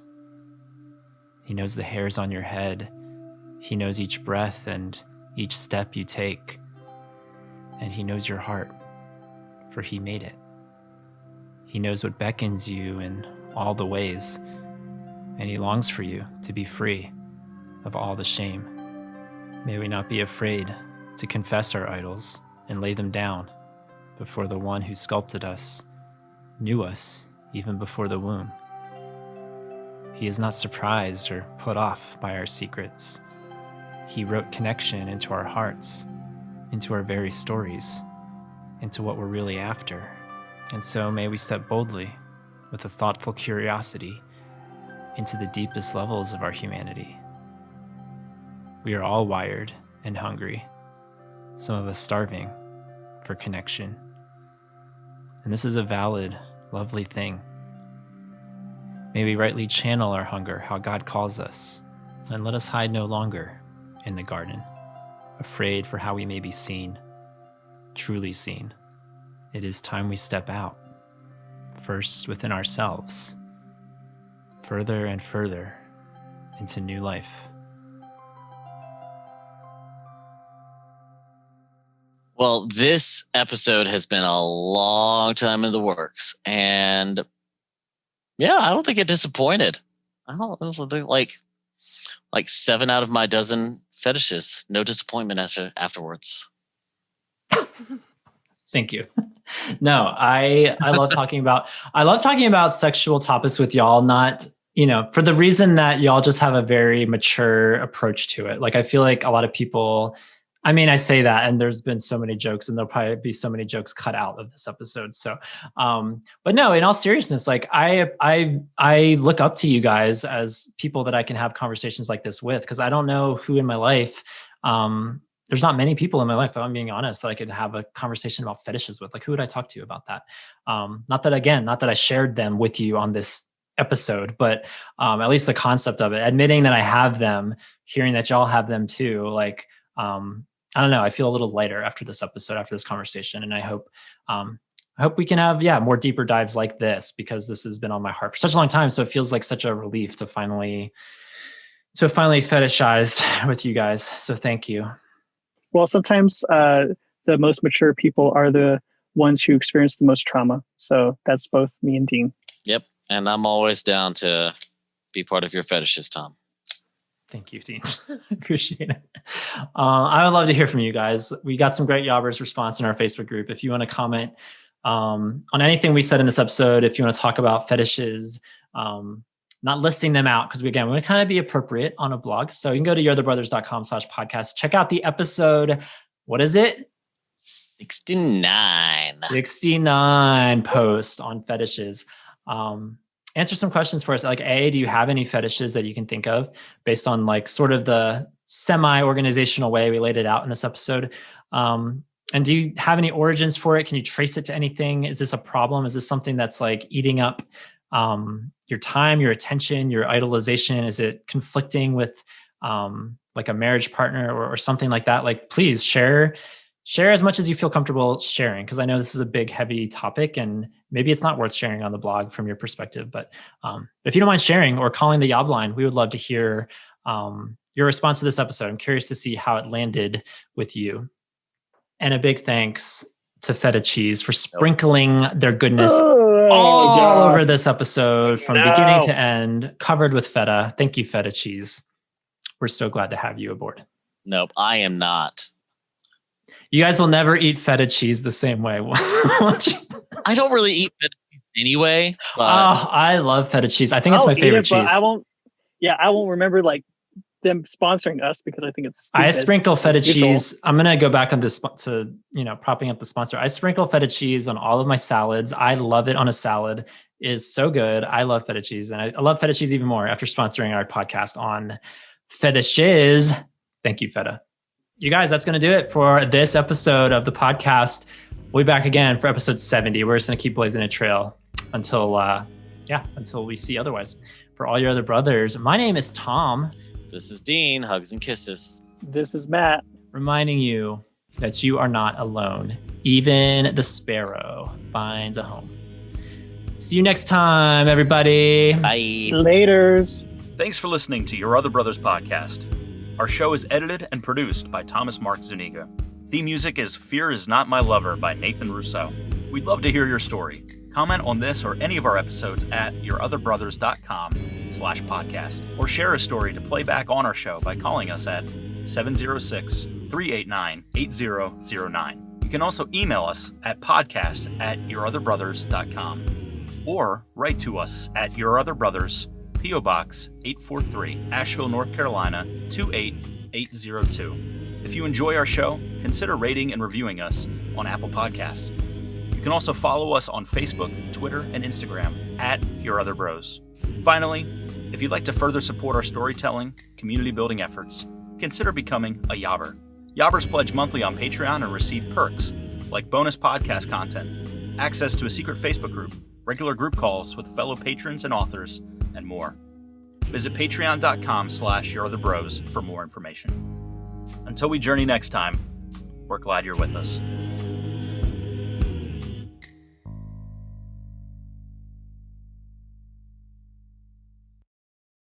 He knows the hairs on your head. He knows each breath and each step you take. And he knows your heart, for he made it. He knows what beckons you in all the ways, and he longs for you to be free of all the shame. May we not be afraid to confess our idols and lay them down before the one who sculpted us, knew us even before the womb. He is not surprised or put off by our secrets. He wrote connection into our hearts, into our very stories, into what we're really after. And so may we step boldly with a thoughtful curiosity into the deepest levels of our humanity. We are all wired and hungry, some of us starving for connection. And this is a valid, lovely thing. May we rightly channel our hunger how God calls us, and let us hide no longer in the garden, afraid for how we may be seen, truly seen. It is time we step out, first within ourselves, further and further into new life. Well, this episode has been a long time in the works, and yeah, I don't think it disappointed. I don't think like 7 out of my dozen fetishes, no disappointment afterwards. Thank you. No, I love talking about sexual topics with y'all, not, for the reason that y'all just have a very mature approach to it. Like, I feel like a lot of people, I say that, and there's been so many jokes, and there'll probably be so many jokes cut out of this episode. So, but no, in all seriousness, like I look up to you guys as people that I can have conversations like this with, because I don't know who in my life, there's not many people in my life, if I'm being honest, that I could have a conversation about fetishes with. Like, who would I talk to about that? Not that I shared them with you on this episode, but at least the concept of it, admitting that I have them, hearing that y'all have them too, like, I don't know. I feel a little lighter after this episode, after this conversation. And I hope we can have, more deeper dives like this, because this has been on my heart for such a long time. So it feels like such a relief to finally fetishized with you guys. So thank you. Well, sometimes the most mature people are the ones who experience the most trauma. So that's both me and Dean. Yep. And I'm always down to be part of your fetishes, Tom. Thank you, Dean. Appreciate it. I would love to hear from you guys. We got some great Yobbers response in our Facebook group. If you want to comment on anything we said in this episode, if you want to talk about fetishes, not listing them out, because we want to kind of be appropriate on a blog. So you can go to you'rethebrothers.com/podcast. Check out the episode. What is it? 69 post on fetishes. Answer some questions for us. Like, do you have any fetishes that you can think of based on like sort of the semi-organizational way we laid it out in this episode? And do you have any origins for it? Can you trace it to anything? Is this a problem? Is this something that's like eating up your time, your attention, your idolization? Is it conflicting with like a marriage partner or something like that? Like, please share as much as you feel comfortable sharing, because I know this is a big, heavy topic, and maybe it's not worth sharing on the blog from your perspective. But if you don't mind sharing or calling the Yob line, we would love to hear your response to this episode. I'm curious to see how it landed with you. And a big thanks to Fetishes for sprinkling their goodness all over this episode from beginning to end, covered with feta. Thank you, Fetishes. We're so glad to have you aboard. Nope, I am not. You guys will never eat feta cheese the same way. I don't really eat feta cheese anyway. But I love feta cheese. I think it's my favorite cheese. But I won't remember like them sponsoring us because I think it's stupid. I sprinkle feta cheese. I'm gonna go back on this to propping up the sponsor. I sprinkle feta cheese on all of my salads. I love it on a salad. It is so good. I love feta cheese, and I love feta cheese even more after sponsoring our podcast on Fetishes. Thank you, Feta. You guys, that's gonna do it for this episode of the podcast. We'll be back again for episode 70. We're just gonna keep blazing a trail until we see otherwise. For all your other brothers, my name is Tom. This is Dean. Hugs and kisses. This is Matt. Reminding you that you are not alone. Even the sparrow finds a home. See you next time, everybody. Bye. Laters. Thanks for listening to Your Other Brothers podcast. Our show is edited and produced by Thomas Mark Zuniga. Theme music is Fear Is Not My Lover by Nathan Rousseau. We'd love to hear your story. Comment on this or any of our episodes at yourotherbrothers.com/podcast, or share a story to play back on our show by calling us at 706-389-8009. You can also email us at podcast@yourotherbrothers.com or write to us at Your Other Brothers, P.O. Box 843, Asheville, North Carolina 28802. If you enjoy our show, consider rating and reviewing us on Apple Podcasts. You can also follow us on Facebook, Twitter, and Instagram at Your Other Bros. Finally, if you'd like to further support our storytelling, community building efforts, consider becoming a Yobber. Yobbers pledge monthly on Patreon and receive perks like bonus podcast content, access to a secret Facebook group, regular group calls with fellow patrons and authors, and more. Visit patreon.com/yourotherbros for more information. Until we journey next time, we're glad you're with us.